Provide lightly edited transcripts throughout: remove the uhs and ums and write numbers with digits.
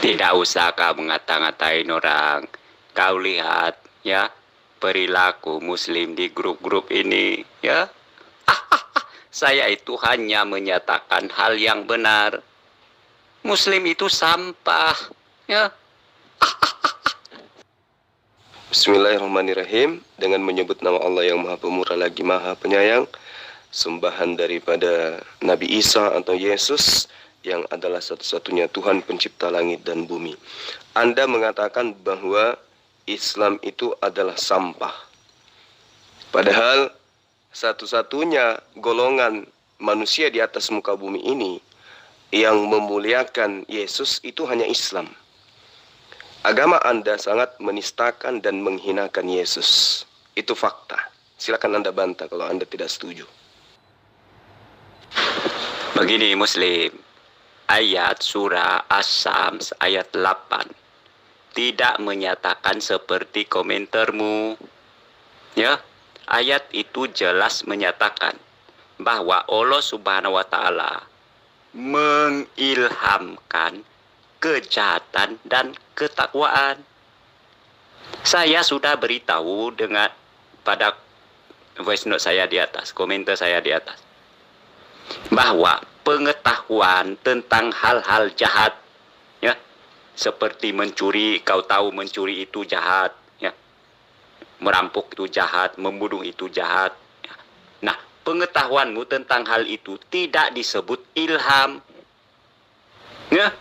Tidak usah kau ngata-ngatain orang. Kau lihat ya perilaku muslim di grup-grup ini ya. Saya itu hanya menyatakan hal yang benar. Muslim itu sampah ya. Bismillahirrahmanirrahim. Dengan menyebut nama Allah yang Maha Pemurah lagi Maha Penyayang, sembahan daripada Nabi Isa atau Yesus yang adalah satu-satunya Tuhan pencipta langit dan bumi. Anda mengatakan bahwa Islam itu adalah sampah. Padahal satu-satunya golongan manusia di atas muka bumi ini yang memuliakan Yesus itu hanya Islam. Agama Anda sangat menistakan dan menghinakan Yesus. Itu fakta. Silakan Anda bantah kalau Anda tidak setuju. Begini Muslim, ayat surah As-Sams ayat 8 tidak menyatakan seperti komentarmu. Ya, ayat itu jelas menyatakan bahwa Allah Subhanahu wa taala mengilhamkan kejahatan dan ketakwaan. Saya sudah beritahu dengan pada voice note saya di atas, komentar saya di atas, bahwa pengetahuan tentang hal-hal jahat ya, seperti mencuri, kau tahu mencuri itu jahat ya, merampok itu jahat, membunuh itu jahat ya. Nah, pengetahuanmu tentang hal itu tidak disebut ilham ya.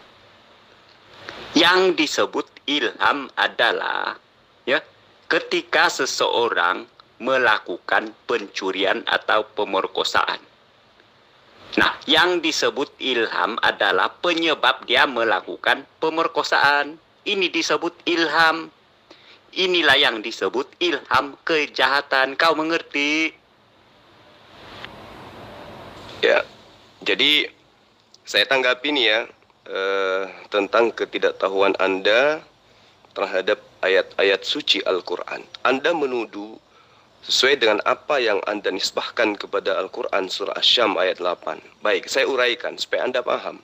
Yang disebut ilham adalah ya, ketika seseorang melakukan pencurian atau pemerkosaan. Nah, yang disebut ilham adalah penyebab dia melakukan pemerkosaan. Ini disebut ilham. Inilah yang disebut ilham kejahatan. Kau mengerti? Ya, jadi saya tanggapi nih ya tentang ketidaktahuan Anda terhadap ayat-ayat suci Al-Quran. Anda menuduh sesuai dengan apa yang Anda nisbahkan kepada Al-Quran surah Asy-Syams ayat 8. Baik, saya uraikan supaya Anda paham.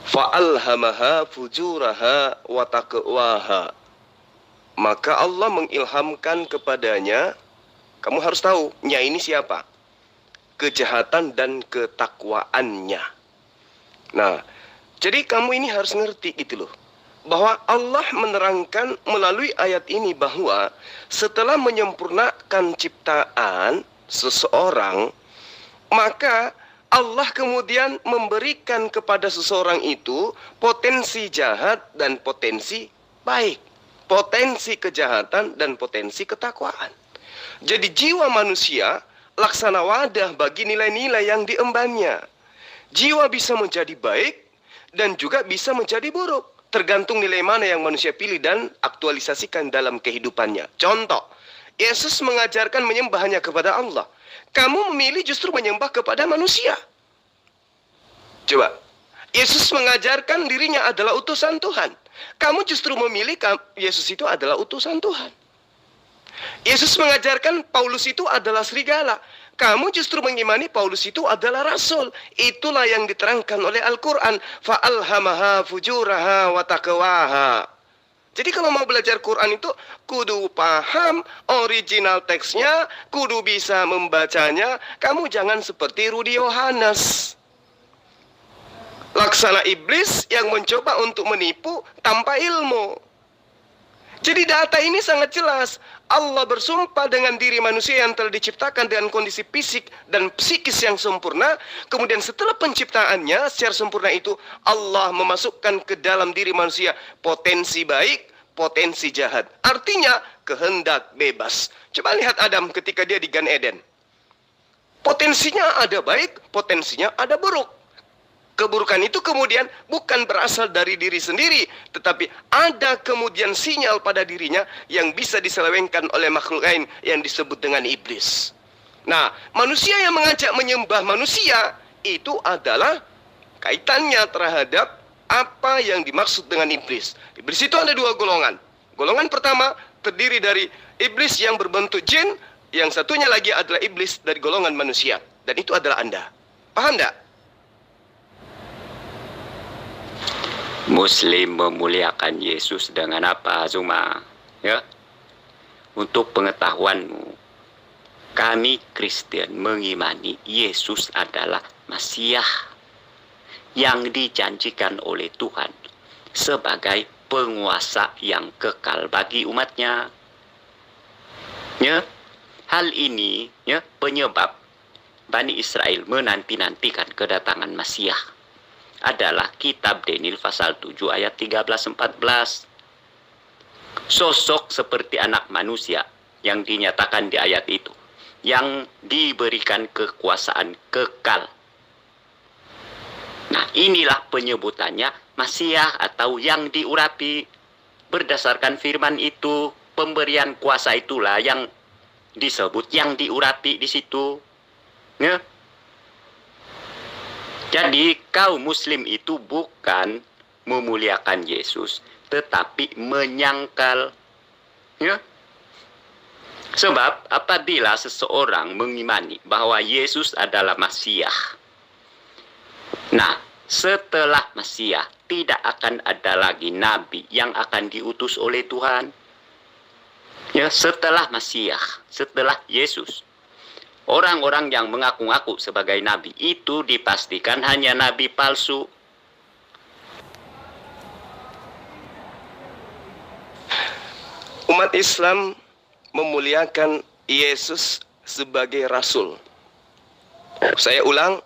Fa'alhamaha fujuraha wa taqwaha. Maka Allah mengilhamkan kepadanya, kamu harus tahu, nya ini siapa? Kejahatan dan ketakwaannya. Nah, jadi kamu ini harus ngerti gitu loh, bahwa Allah menerangkan melalui ayat ini bahwa setelah menyempurnakan ciptaan seseorang, maka Allah kemudian memberikan kepada seseorang itu potensi jahat dan potensi baik, potensi kejahatan dan potensi ketakwaan. Jadi jiwa manusia laksana wadah bagi nilai-nilai yang diembannya. Jiwa bisa menjadi baik dan juga bisa menjadi buruk, tergantung nilai mana yang manusia pilih dan aktualisasikan dalam kehidupannya. Contoh, Yesus mengajarkan menyembah hanya kepada Allah. Kamu memilih justru menyembah kepada manusia. Coba, Yesus mengajarkan dirinya adalah utusan Tuhan. Kamu justru memilih Yesus itu adalah utusan Tuhan. Yesus mengajarkan Paulus itu adalah serigala. Kamu justru mengimani Paulus itu adalah rasul. Itulah yang diterangkan oleh Al-Quran. Fa'alhamaha fujuraha wa taqwaha. Jadi kalau mau belajar Quran itu kudu paham original teksnya, kudu bisa membacanya. Kamu jangan seperti Rudi Yohanes, laksana iblis yang mencoba untuk menipu tanpa ilmu. Jadi data ini sangat jelas. Allah bersumpah dengan diri manusia yang telah diciptakan dengan kondisi fisik dan psikis yang sempurna. Kemudian setelah penciptaannya secara sempurna itu, Allah memasukkan ke dalam diri manusia potensi baik, potensi jahat. Artinya kehendak bebas. Coba lihat Adam ketika dia di Gan Eden. Potensinya ada baik, potensinya ada buruk. Keburukan itu kemudian bukan berasal dari diri sendiri, tetapi ada kemudian sinyal pada dirinya yang bisa diselewengkan oleh makhluk lain yang disebut dengan iblis. Nah, manusia yang mengajak menyembah manusia itu adalah kaitannya terhadap apa yang dimaksud dengan iblis. Iblis itu ada dua golongan. Golongan pertama terdiri dari iblis yang berbentuk jin, yang satunya lagi adalah iblis dari golongan manusia. Dan itu adalah Anda. Paham enggak? Muslim memuliakan Yesus dengan apa, Zuma? Ya, untuk pengetahuanmu, kami Kristen mengimani Yesus adalah Masiah yang dijanjikan oleh Tuhan sebagai penguasa yang kekal bagi umatnya. Ya, hal ini ya penyebab Bani Israel menanti-nantikan kedatangan Masiah adalah kitab Daniel pasal 7 ayat 13-14. Sosok seperti anak manusia yang dinyatakan di ayat itu, yang diberikan kekuasaan kekal. Nah, inilah penyebutannya Masiah atau yang diurapi. Berdasarkan firman itu, pemberian kuasa itulah yang disebut yang diurapi di situ. Ya. Jadi kaum muslim itu bukan memuliakan Yesus, tetapi menyangkal. Ya. Sebab apabila seseorang mengimani bahwa Yesus adalah Masiah, nah setelah Masiah tidak akan ada lagi nabi yang akan diutus oleh Tuhan. Ya, setelah Masiah, setelah Yesus, orang-orang yang mengaku-ngaku sebagai nabi itu dipastikan hanya nabi palsu. Umat Islam memuliakan Yesus sebagai Rasul. Saya ulang,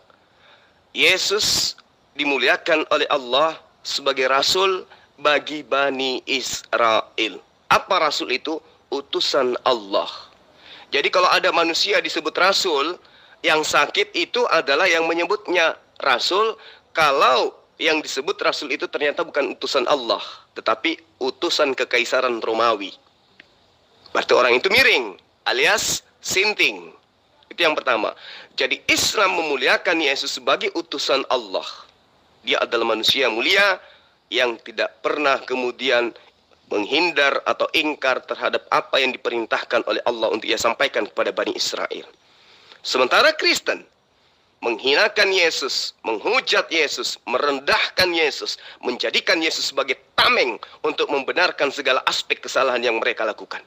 Yesus dimuliakan oleh Allah sebagai Rasul bagi Bani Israel. Apa Rasul itu? Utusan Allah. Jadi kalau ada manusia disebut Rasul, yang sakit itu adalah yang menyebutnya Rasul. Kalau yang disebut Rasul itu ternyata bukan utusan Allah, tetapi utusan Kekaisaran Romawi. Berarti orang itu miring, alias sinting. Itu yang pertama. Jadi Islam memuliakan Yesus sebagai utusan Allah. Dia adalah manusia mulia yang tidak pernah kemudian menghindar atau ingkar terhadap apa yang diperintahkan oleh Allah untuk ia sampaikan kepada Bani Israel. Sementara Kristen menghinakan Yesus, menghujat Yesus, merendahkan Yesus, menjadikan Yesus sebagai tameng untuk membenarkan segala aspek kesalahan yang mereka lakukan.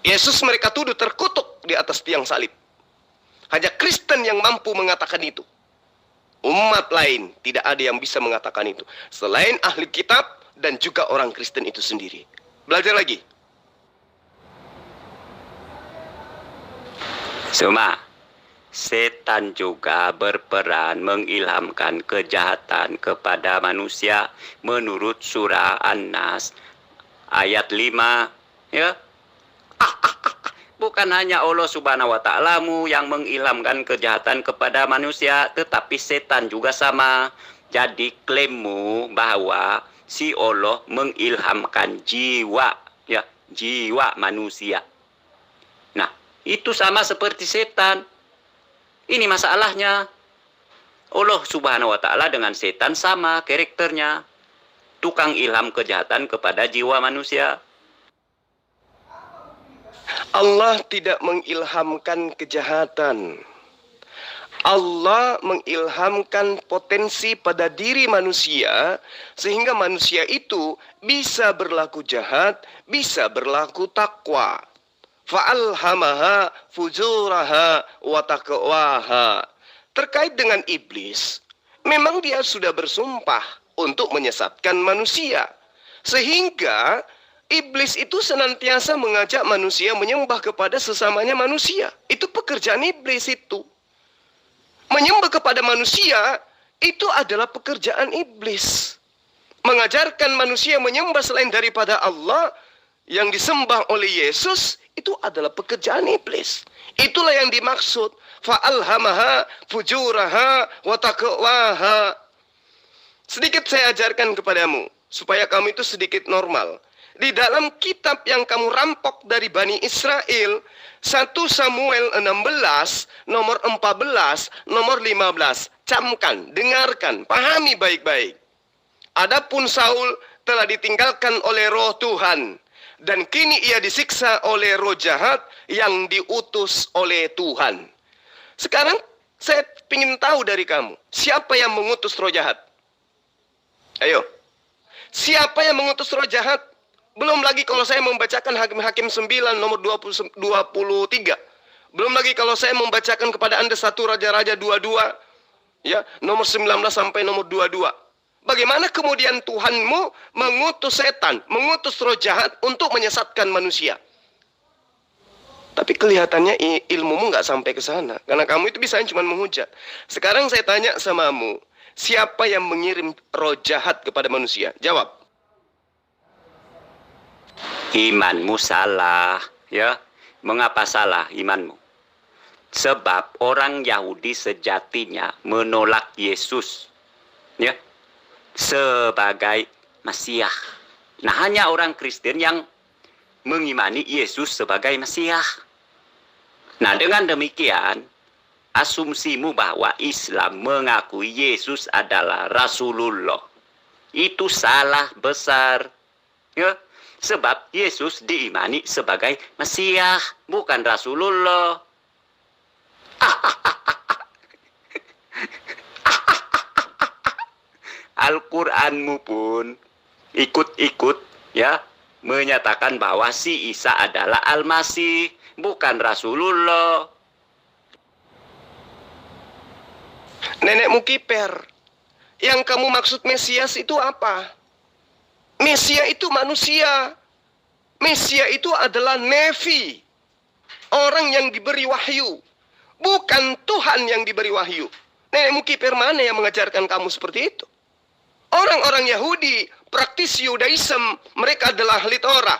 Yesus mereka tuduh terkutuk di atas tiang salib. Hanya Kristen yang mampu mengatakan itu. Umat lain tidak ada yang bisa mengatakan itu selain ahli kitab dan juga orang Kristen itu sendiri. Belajar lagi. Semua setan juga berperan mengilhamkan kejahatan kepada manusia menurut surah An-Nas ayat 5, ya. Bukan hanya Allah Subhanahu wa Ta'alamu yang mengilhamkan kejahatan kepada manusia, tetapi setan juga sama. Jadi klaimmu bahwa si Allah mengilhamkan jiwa, ya, jiwa manusia. Nah, itu sama seperti setan. Ini masalahnya. Allah Subhanahu wa Ta'ala dengan setan sama karakternya. Tukang ilham kejahatan kepada jiwa manusia. Allah tidak mengilhamkan kejahatan. Allah mengilhamkan potensi pada diri manusia sehingga manusia itu bisa berlaku jahat, bisa berlaku takwa. Fa'alhamaha fujuraha wa taqwaha. Terkait dengan iblis, memang dia sudah bersumpah untuk menyesatkan manusia. Sehingga iblis itu senantiasa mengajak manusia menyembah kepada sesamanya manusia. Itu pekerjaan iblis itu. Menyembah kepada manusia itu adalah pekerjaan iblis. Mengajarkan manusia menyembah selain daripada Allah yang disembah oleh Yesus itu adalah pekerjaan iblis. Itulah yang dimaksud fa'alhamaha fujuraha wa taqwaha. Sedikit saya ajarkan kepadamu supaya kamu itu sedikit normal. Di dalam kitab yang kamu rampok dari Bani Israel, 1 Samuel 16, nomor 14, nomor 15. Camkan, dengarkan, pahami baik-baik. Adapun Saul telah ditinggalkan oleh roh Tuhan, dan kini ia disiksa oleh roh jahat yang diutus oleh Tuhan. Sekarang saya ingin tahu dari kamu, siapa yang mengutus roh jahat? Ayo, Siapa yang mengutus roh jahat? Belum lagi kalau saya membacakan Hakim-Hakim 9 nomor 23. Belum lagi kalau saya membacakan kepada Anda 1 Raja-Raja 22, ya, nomor 19 sampai nomor 22. Bagaimana kemudian Tuhanmu mengutus setan, mengutus roh jahat untuk menyesatkan manusia? Tapi kelihatannya ilmumu nggak sampai ke sana. Karena kamu itu bisa cuma menghujat. Sekarang saya tanya samamu, siapa yang mengirim roh jahat kepada manusia? Jawab. Imanmu salah, ya. Mengapa salah imanmu? Sebab orang Yahudi sejatinya menolak Yesus, ya, sebagai Mesias. Nah, hanya orang Kristen yang mengimani Yesus sebagai Mesias. Nah, dengan demikian, asumsimu bahwa Islam mengakui Yesus adalah Rasulullah itu salah besar, ya. Sebab Yesus diimani sebagai Mesias, bukan Rasulullah. Al-Qur'anmu pun ikut-ikut, ya, menyatakan bahwa si Isa adalah Al-Masih, bukan Rasulullah. Nenekmu kiper. Yang kamu maksud Mesias itu apa? Mesias itu manusia. Mesias itu adalah Nevi. Orang yang diberi wahyu. Bukan Tuhan yang diberi wahyu. Nenekmu kiper mana yang mengajarkan kamu seperti itu? Orang-orang Yahudi, praktisi Yudaism, mereka adalah ahli Torah.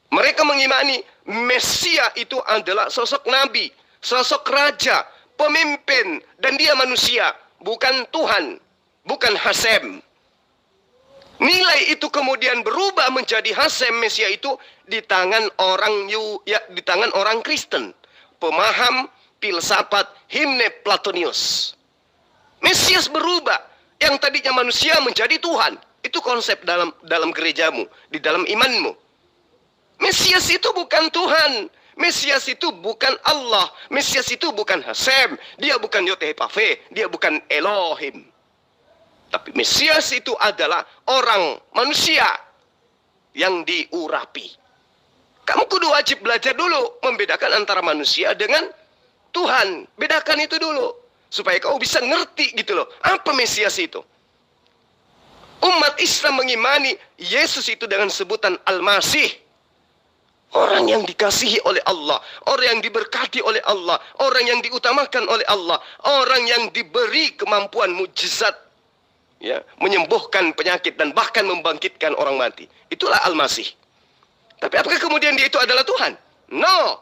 Mereka mengimani Mesias itu adalah sosok nabi, sosok raja, pemimpin, dan dia manusia, bukan Tuhan, bukan Hasem. Nilai itu kemudian berubah menjadi Hasem Mesias itu di tangan di tangan orang Kristen, pemaham filsafat himne Platonius. Mesias berubah, yang tadinya manusia menjadi Tuhan. Itu konsep dalam gerejamu, di dalam imanmu. Mesias itu bukan Tuhan. Mesias itu bukan Allah. Mesias itu bukan Hasem. Dia bukan Yotehpave. Dia bukan Elohim. Tapi Mesias itu adalah orang manusia yang diurapi. Kamu kudu wajib belajar dulu membedakan antara manusia dengan Tuhan. Bedakan itu dulu. Supaya kau bisa ngerti gitu loh. Apa Mesias itu? Umat Islam mengimani Yesus itu dengan sebutan Al-Masih. Orang yang dikasihi oleh Allah. Orang yang diberkati oleh Allah. Orang yang diutamakan oleh Allah. Orang yang diberi kemampuan mujizat, ya, menyembuhkan penyakit dan bahkan membangkitkan orang mati. Itulah Al-Masih. Tapi apakah kemudian dia itu adalah Tuhan? No.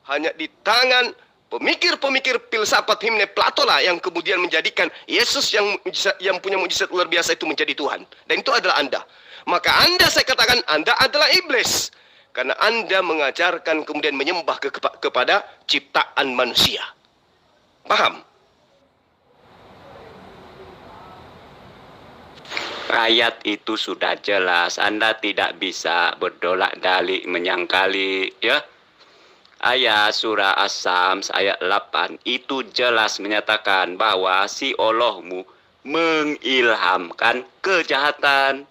Hanya di tangan pemikir-pemikir filsafat himne Plato lah yang kemudian menjadikan Yesus yang punya mujizat luar biasa itu menjadi Tuhan. Dan itu adalah Anda. Maka Anda, saya katakan, Anda adalah iblis. Karena Anda mengajarkan kemudian menyembah kepada ciptaan manusia. Paham? Ayat itu sudah jelas. Anda tidak bisa berdolak-dalik menyangkali, ya. Ayat surah As-Sams ayat 8 itu jelas menyatakan bahwa si Allahmu mengilhamkan kejahatan.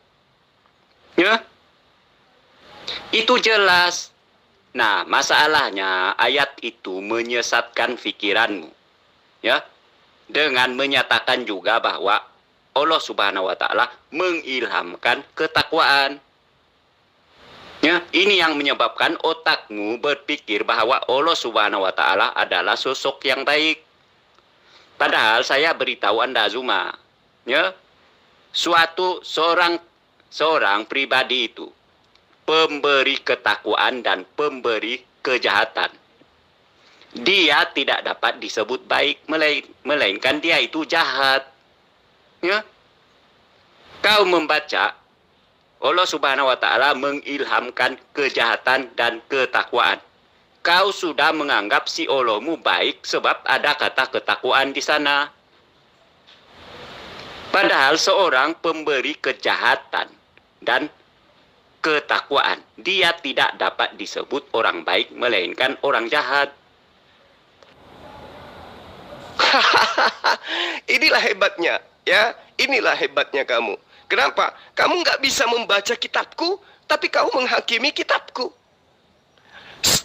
Ya. Itu jelas. Nah, masalahnya ayat itu menyesatkan pikiranmu. Ya. Dengan menyatakan juga bahwa Allah Subhanahu wa taala mengilhamkan ketakwaan. Ya, ini yang menyebabkan otakmu berpikir bahwa Allah Subhanahu wa taala adalah sosok yang baik. Padahal saya beritahu Anda Zuma, ya. Seorang pribadi itu pemberi ketakwaan dan pemberi kejahatan. Dia tidak dapat disebut baik, melainkan dia itu jahat. Ya. Kau membaca Allah Subhanahu wa taala mengilhamkan kejahatan dan ketakwaan. Kau sudah menganggap si Allahmu baik sebab ada kata ketakwaan di sana. Padahal seorang pemberi kejahatan dan ketakwaan, dia tidak dapat disebut orang baik melainkan orang jahat. Inilah hebatnya, ya. Inilah hebatnya kamu. Kenapa? Kamu nggak bisa membaca kitabku, tapi kamu menghakimi kitabku.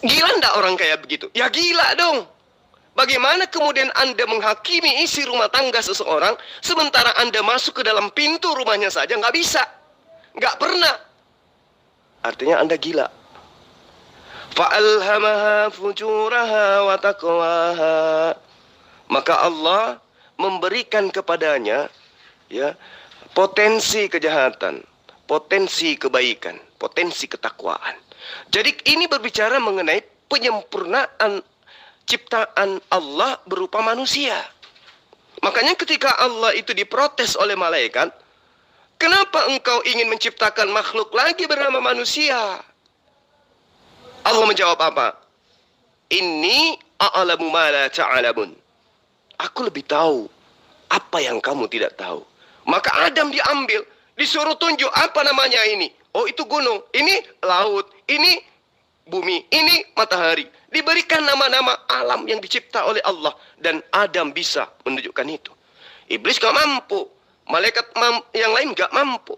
Gila ndak orang kayak begitu? Ya gila dong. Bagaimana kemudian Anda menghakimi isi rumah tangga seseorang, sementara Anda masuk ke dalam pintu rumahnya saja nggak bisa? Nggak pernah. Artinya Anda gila. Fa'alhamaha fujuraha wa taqwaha. Maka Allah memberikan kepadanya ya potensi kejahatan, potensi kebaikan, potensi ketakwaan. Jadi ini berbicara mengenai penyempurnaan ciptaan Allah berupa manusia. Makanya ketika Allah itu diprotes oleh malaikat, kenapa engkau ingin menciptakan makhluk lagi bernama manusia? Allah menjawab apa? Inni a'lamu ma la ta'lamun. Aku lebih tahu apa yang kamu tidak tahu. Maka Adam diambil, disuruh tunjuk apa namanya ini. Oh, itu gunung, ini laut, ini bumi, ini matahari. Diberikan nama-nama alam yang dicipta oleh Allah. Dan Adam bisa menunjukkan itu. Iblis gak mampu. Malaikat yang lain gak mampu.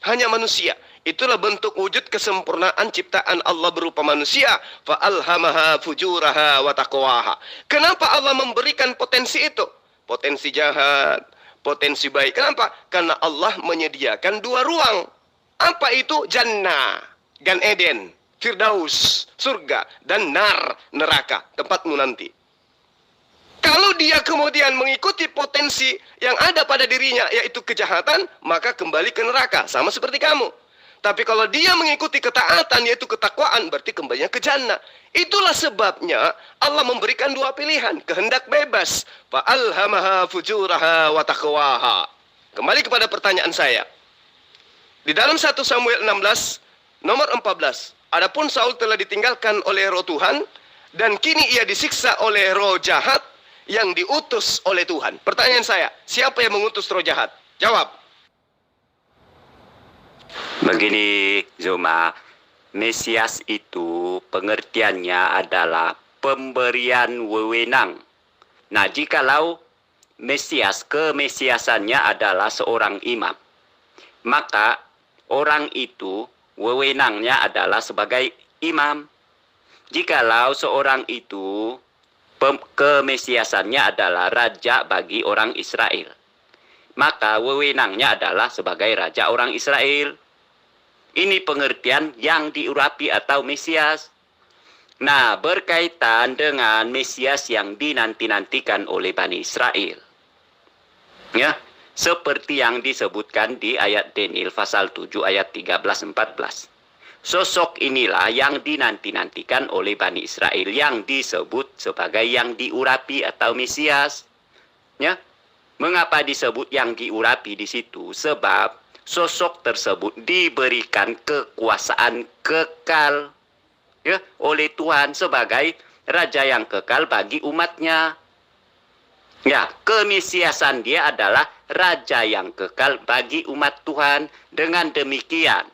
Hanya manusia. Itulah bentuk wujud kesempurnaan ciptaan Allah berupa manusia. Fa'alhamaha fujuraha wa taqwaha. Kenapa Allah memberikan potensi itu? Potensi jahat, potensi baik. Kenapa? Karena Allah menyediakan dua ruang. Apa itu? Jannah, Gan Eden, Firdaus, surga, dan nar, neraka, tempatmu nanti. Kalau dia kemudian mengikuti potensi yang ada pada dirinya, yaitu kejahatan, maka kembali ke neraka, sama seperti kamu. Tapi kalau dia mengikuti ketaatan, yaitu ketakwaan, berarti kembalinya ke jannah. Itulah sebabnya Allah memberikan dua pilihan, kehendak bebas. Fa'alhamaha fujuraha wa taqwaha. Kembali kepada pertanyaan saya. Di dalam 1 Samuel 16, nomor 14. Adapun Saul telah ditinggalkan oleh roh Tuhan, dan kini ia disiksa oleh roh jahat yang diutus oleh Tuhan. Pertanyaan saya, siapa yang mengutus roh jahat? Jawab. Begini, Zuma, Mesias itu pengertiannya adalah pemberian wewenang. Nah, jikalau Mesias, kemesiasannya adalah seorang imam, maka orang itu wewenangnya adalah sebagai imam. Jikalau seorang itu kemesiasannya adalah raja bagi orang Israel, maka wewenangnya adalah sebagai raja orang Israel. Ini pengertian yang diurapi atau Mesias. Nah, berkaitan dengan Mesias yang dinanti-nantikan oleh Bani Israel. Ya, seperti yang disebutkan di ayat Daniel pasal 7 ayat 13-14. Sosok inilah yang dinanti-nantikan oleh Bani Israel yang disebut sebagai yang diurapi atau Mesias. Ya, mengapa disebut yang diurapi di situ? Sebab sosok tersebut diberikan kekuasaan kekal ya, oleh Tuhan sebagai raja yang kekal bagi umatnya. Ya, kemesiasan dia adalah raja yang kekal bagi umat Tuhan. Dengan demikian,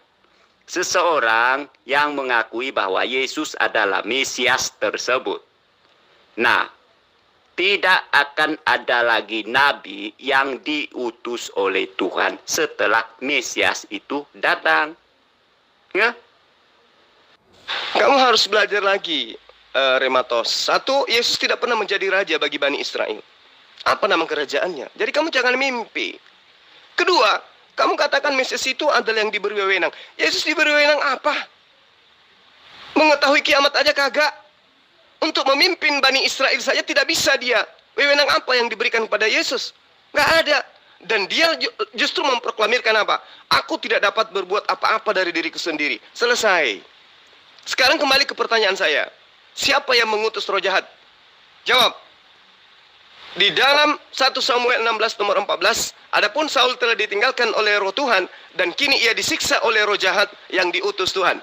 seseorang yang mengakui bahwa Yesus adalah Mesias tersebut, nah, tidak akan ada lagi nabi yang diutus oleh Tuhan setelah Mesias itu datang. Ya. Kamu harus belajar lagi, Rematos. Satu, Yesus tidak pernah menjadi raja bagi Bani Israel. Apa nama kerajaannya? Jadi kamu jangan mimpi. Kedua, kamu katakan Mesias itu adalah yang diberi wewenang. Yesus diberi wewenang apa? Mengetahui kiamat aja kagak. Untuk memimpin Bani Israel saja tidak bisa dia. Wewenang apa yang diberikan kepada Yesus? Nggak ada. Dan dia justru memproklamirkan apa? Aku tidak dapat berbuat apa-apa dari diriku sendiri. Selesai. Sekarang kembali ke pertanyaan saya. Siapa yang mengutus roh jahat? Jawab. Di dalam 1 Samuel 16 nomor 14, adapun Saul telah ditinggalkan oleh roh Tuhan, dan kini ia disiksa oleh roh jahat yang diutus Tuhan.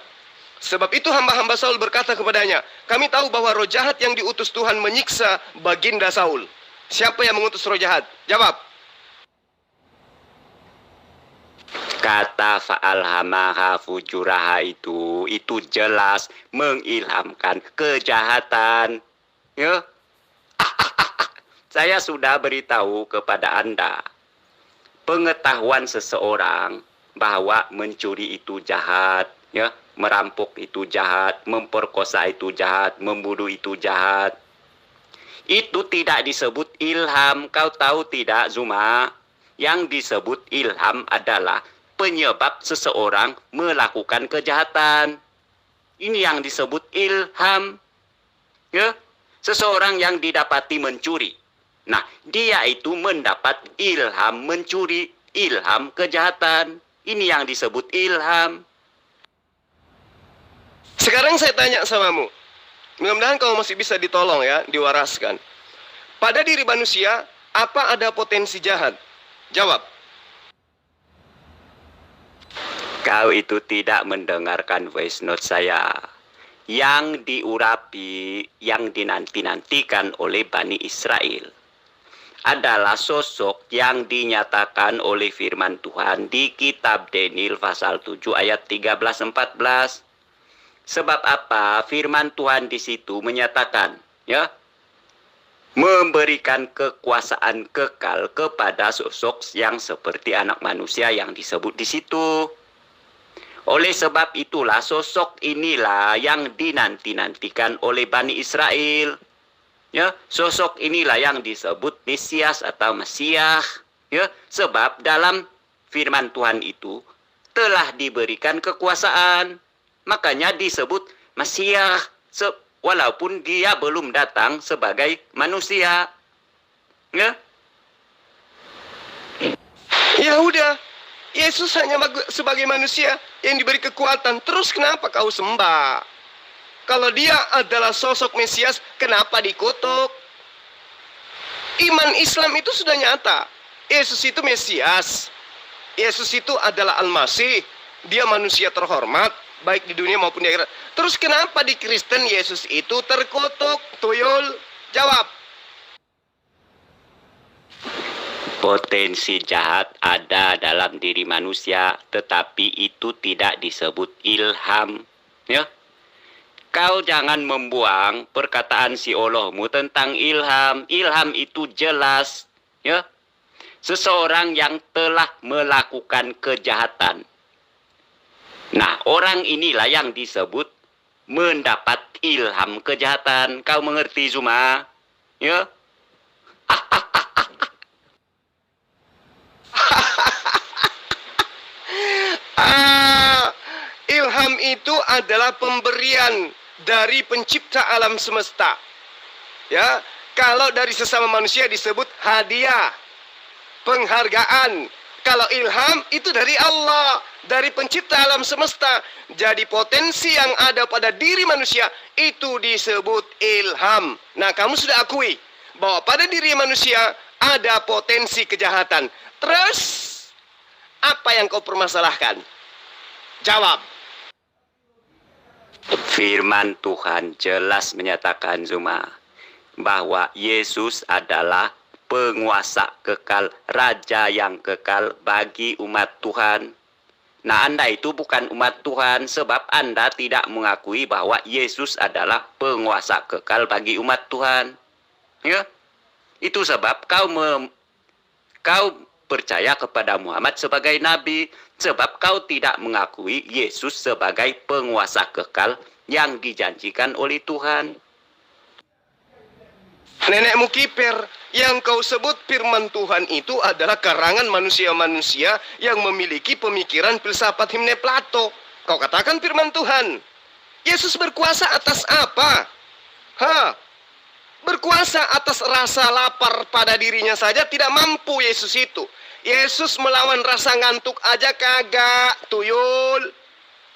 Sebab itu hamba-hamba Saul berkata kepadanya, kami tahu bahwa roh jahat yang diutus Tuhan menyiksa baginda Saul. Siapa yang mengutus roh jahat? Jawab. Kata fa'alhamaha fujuraha itu jelas mengilhamkan kejahatan. Ya. Saya sudah beritahu kepada Anda, pengetahuan seseorang bahwa mencuri itu jahat, ya, merampok itu jahat, memperkosa itu jahat, membunuh itu jahat. Itu tidak disebut ilham. Kau tahu tidak, Zuma? Yang disebut ilham adalah penyebab seseorang melakukan kejahatan. Ini yang disebut ilham. Ya, seseorang yang didapati mencuri. Nah, dia itu mendapat ilham mencuri, ilham kejahatan. Ini yang disebut ilham. Sekarang saya tanya samamu. Mudah-mudahan kamu masih bisa ditolong ya, diwaraskan. Pada diri manusia, apa ada potensi jahat? Jawab. Kau itu tidak mendengarkan voice note saya. Yang diurapi, yang dinanti-nantikan oleh Bani Israel adalah sosok yang dinyatakan oleh firman Tuhan di kitab Daniel pasal 7 ayat 13-14. Sebab apa? Firman Tuhan di situ menyatakan, ya, memberikan kekuasaan kekal kepada sosok yang seperti anak manusia yang disebut di situ. Oleh sebab itulah sosok inilah yang dinanti-nantikan oleh Bani Israel. Ya, sosok inilah yang disebut Mesias atau Mesiah. Ya, sebab dalam firman Tuhan itu telah diberikan kekuasaan. Makanya disebut Mesiah, walaupun dia belum datang sebagai manusia. Ya. Ya udah, Yesus hanya sebagai manusia yang diberi kekuatan. Terus kenapa kau sembah? Kalau dia adalah sosok Mesias, kenapa dikutuk? Iman Islam itu sudah nyata. Yesus itu Mesias. Yesus itu adalah Al-Masih. Dia manusia terhormat, baik di dunia maupun di akhirat. Terus kenapa di Kristen Yesus itu terkutuk? Tuyul, jawab. Potensi jahat ada dalam diri manusia, tetapi itu tidak disebut ilham. Ya. Kau jangan membuang perkataan si Allahmu tentang ilham. Ilham itu jelas, ya. Seseorang yang telah melakukan kejahatan. Nah, orang inilah yang disebut mendapat ilham kejahatan. Kau mengerti, Zuma? Ya. Ilham itu adalah pemberian dari pencipta alam semesta. Ya, kalau dari sesama manusia disebut hadiah, penghargaan. Kalau ilham itu dari Allah, dari pencipta alam semesta. Jadi potensi yang ada pada diri manusia itu disebut ilham. Nah, kamu sudah akui bahwa pada diri manusia ada potensi kejahatan. Terus apa yang kau permasalahkan? Jawab. Firman Tuhan jelas menyatakan, Zuma, bahwa Yesus adalah penguasa kekal, raja yang kekal bagi umat Tuhan. Nah, Anda itu bukan umat Tuhan sebab Anda tidak mengakui bahwa Yesus adalah penguasa kekal bagi umat Tuhan. Ya, itu sebab kau percaya kepada Muhammad sebagai nabi, sebab kau tidak mengakui Yesus sebagai penguasa kekal yang dijanjikan oleh Tuhan. Nenekmu kiper, yang kau sebut firman Tuhan itu adalah karangan manusia-manusia yang memiliki pemikiran filsafat himne Plato. Kau katakan firman Tuhan. Yesus berkuasa atas apa? Berkuasa atas rasa lapar pada dirinya saja tidak mampu Yesus itu. Yesus melawan rasa ngantuk aja kagak, tuyul.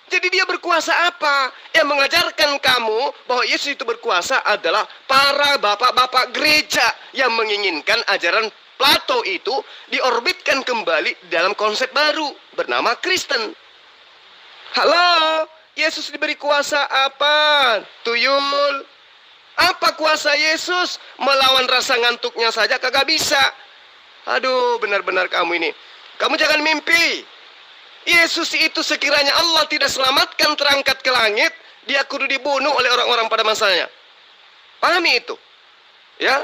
Jadi dia berkuasa apa? Yang mengajarkan kamu bahwa Yesus itu berkuasa adalah para bapak-bapak gereja yang menginginkan ajaran Plato itu diorbitkan kembali dalam konsep baru bernama Kristen. Halo, Yesus diberi kuasa apa? Tuyul. Apa kuasa Yesus? Melawan rasa ngantuknya saja kagak bisa. Aduh, benar-benar kamu ini. Kamu jangan mimpi. Yesus itu sekiranya Allah tidak selamatkan terangkat ke langit, dia kudu dibunuh oleh orang-orang pada masanya. Pahami itu. Ya.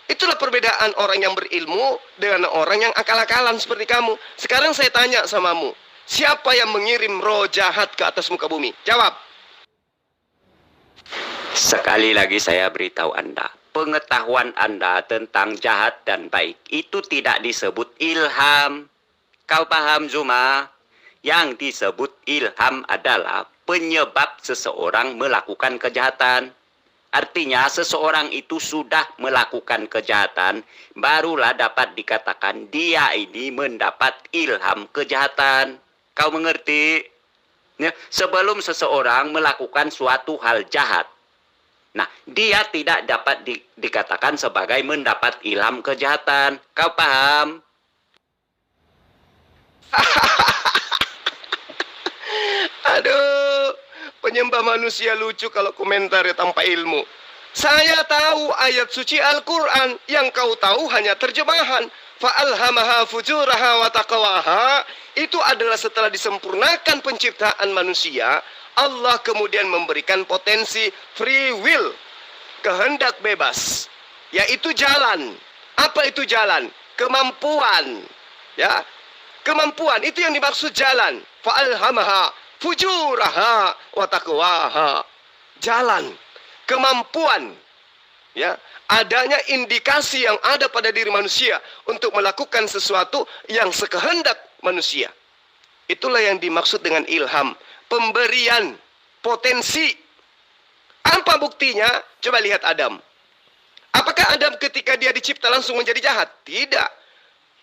Itulah perbedaan orang yang berilmu dengan orang yang akal-akalan seperti kamu. Sekarang saya tanya samamu. Siapa yang mengirim roh jahat ke atas muka bumi? Jawab. Sekali lagi saya beritahu Anda, pengetahuan Anda tentang jahat dan baik itu tidak disebut ilham. Kau paham, Zuma? Yang disebut ilham adalah penyebab seseorang melakukan kejahatan. Artinya seseorang itu sudah melakukan kejahatan, barulah dapat dikatakan dia ini mendapat ilham kejahatan. Kau mengerti? Ya, sebelum seseorang melakukan suatu hal jahat, nah, dia tidak dapat dikatakan sebagai mendapat ilham kejahatan. Kau paham? Aduh, penyembah manusia lucu kalau komentar tanpa ilmu. Saya tahu ayat suci Al-Quran, yang kau tahu hanya terjemahan. Fa'alhamaha fujuraha wa taqwaha. Itu adalah setelah disempurnakan penciptaan manusia, Allah kemudian memberikan potensi free will, kehendak bebas, yaitu jalan. Apa itu jalan? Kemampuan. Ya, kemampuan itu yang dimaksud jalan. Fa'alhamaha fujuraha wa taqwaha. Jalan, kemampuan. Ya, adanya indikasi yang ada pada diri manusia untuk melakukan sesuatu yang sekehendak manusia. Itulah yang dimaksud dengan ilham, pemberian potensi. Apa buktinya? Coba lihat Adam. Apakah Adam ketika dia dicipta langsung menjadi jahat? Tidak.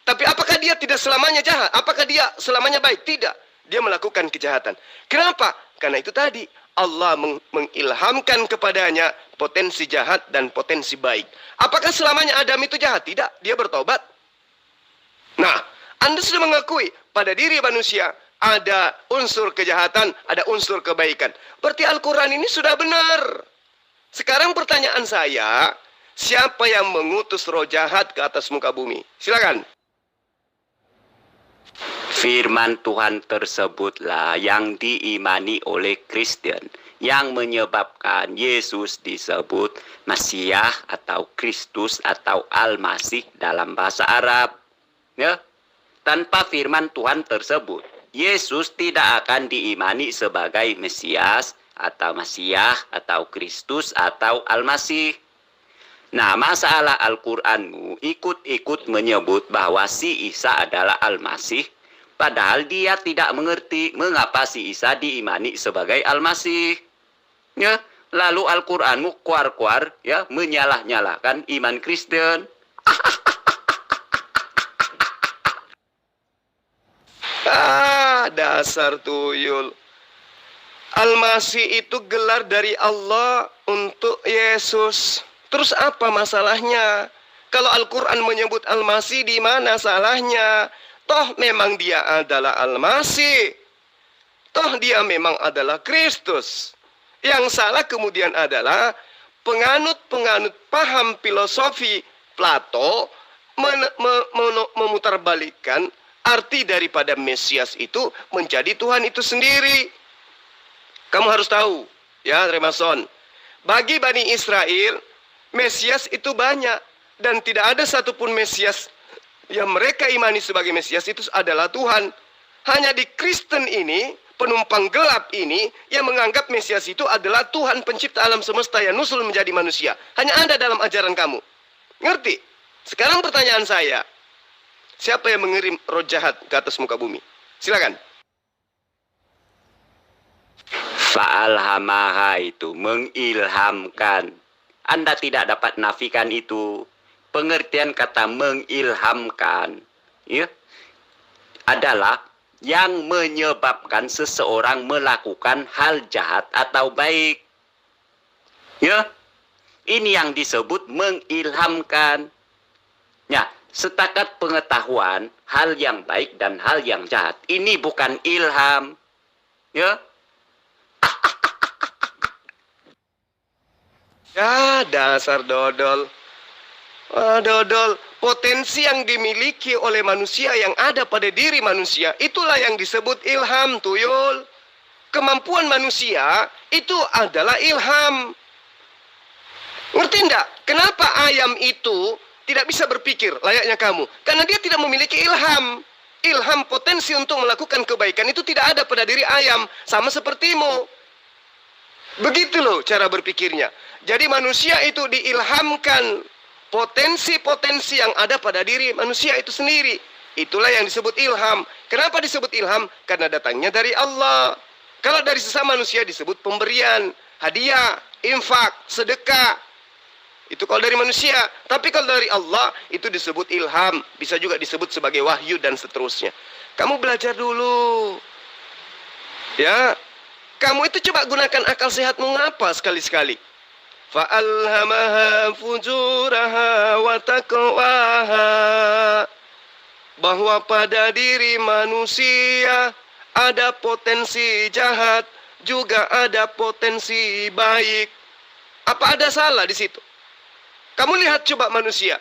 Tapi apakah dia tidak selamanya jahat? Apakah dia selamanya baik? Tidak. Dia melakukan kejahatan. Kenapa? Karena itu tadi Allah mengilhamkan kepadanya potensi jahat dan potensi baik. Apakah selamanya Adam itu jahat? Tidak. Dia bertobat. Nah, Anda sudah mengakui pada diri manusia ada unsur kejahatan, ada unsur kebaikan. Berarti Al-Quran ini sudah benar. Sekarang pertanyaan saya, siapa yang mengutus roh jahat ke atas muka bumi? Silakan. Firman Tuhan tersebutlah yang diimani oleh Kristen, yang menyebabkan Yesus disebut Masiah atau Kristus atau Al-Masih dalam bahasa Arab. Ya, tanpa firman Tuhan tersebut, Yesus tidak akan diimani sebagai Mesias atau Masiah atau Kristus atau Al-Masih. Nah, masalah Al-Quranmu ikut-ikut menyebut bahwa si Isa adalah Al-Masih, padahal dia tidak mengerti mengapa si Isa diimani sebagai Al-Masih. Ya, lalu Al-Quranmu kuar-kuar ya menyalah-nyalahkan iman Kristen. Dasar tuyul. Al-Masih itu gelar dari Allah untuk Yesus. Terus apa masalahnya? Kalau Al-Quran menyebut Al-Masih, di mana salahnya? Toh memang dia adalah Al-Masih. Toh dia memang adalah Kristus. Yang salah kemudian adalah penganut-penganut paham filosofi Plato memutarbalikkan arti daripada Mesias itu menjadi Tuhan itu sendiri. Kamu harus tahu, ya Remason, bagi Bani Israel, Mesias itu banyak. Dan tidak ada satupun Mesias yang mereka imani sebagai Mesias itu adalah Tuhan. Hanya di Kristen ini, penumpang gelap ini, yang menganggap Mesias itu adalah Tuhan pencipta alam semesta yang nusul menjadi manusia. Hanya ada dalam ajaran kamu. Ngerti? Sekarang pertanyaan saya, siapa yang mengirim roh jahat ke atas muka bumi? Silakan. Fa'alhamaha itu mengilhamkan. Anda tidak dapat nafikan itu. Pengertian kata mengilhamkan ya, adalah yang menyebabkan seseorang melakukan hal jahat atau baik. Ya, ini yang disebut mengilhamkan. Ya, setakat pengetahuan hal yang baik dan hal yang jahat, ini bukan ilham. Ya. Ya, dasar dodol. Dodol, potensi yang dimiliki oleh manusia yang ada pada diri manusia, itulah yang disebut ilham, tuyul. Kemampuan manusia itu adalah ilham. Ngerti enggak? Kenapa ayam itu tidak bisa berpikir layaknya kamu? Karena dia tidak memiliki ilham. ilham potensi untuk melakukan kebaikan itu tidak ada pada diri ayam, sama sepertimu. Begitu loh cara berpikirnya. Jadi manusia itu diilhamkan potensi-potensi yang ada pada diri manusia itu sendiri. Itulah yang disebut ilham. Kenapa disebut ilham? Karena datangnya dari Allah. Kalau dari sesama manusia disebut pemberian, hadiah, infak, sedekah. Itu kalau dari manusia. Tapi kalau dari Allah itu disebut ilham. Bisa juga disebut sebagai wahyu dan seterusnya. Kamu belajar dulu. Ya. Kamu itu coba gunakan akal sehatmu ngapa sekali-sekali. Fa'alhamaha fujuraha wa taqwaha. Bahwa pada diri manusia ada potensi jahat, juga ada potensi baik. Apa ada salah di situ? Kamu lihat coba manusia.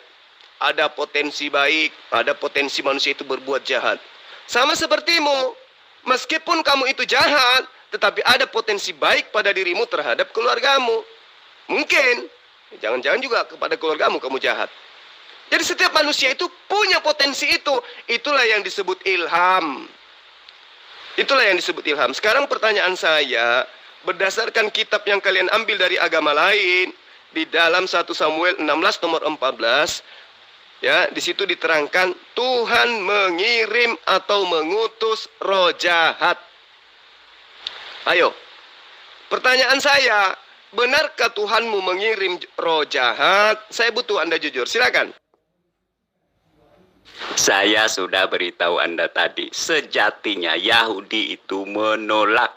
Ada potensi baik, ada potensi manusia itu berbuat jahat. Sama sepertimu. Meskipun kamu itu jahat, tetapi ada potensi baik pada dirimu terhadap keluargamu. Mungkin, jangan-jangan juga kepada keluargamu kamu jahat. Jadi setiap manusia itu punya potensi itu. Itulah yang disebut ilham. Itulah yang disebut ilham. Sekarang pertanyaan saya, berdasarkan kitab yang kalian ambil dari agama lain, di dalam 1 Samuel 16 nomor 14, ya, di situ diterangkan Tuhan mengirim atau mengutus roh jahat. Ayo, pertanyaan saya, benarkah Tuhanmu mengirim roh jahat? Saya butuh Anda jujur, silakan. Saya sudah beritahu Anda tadi, sejatinya Yahudi itu menolak,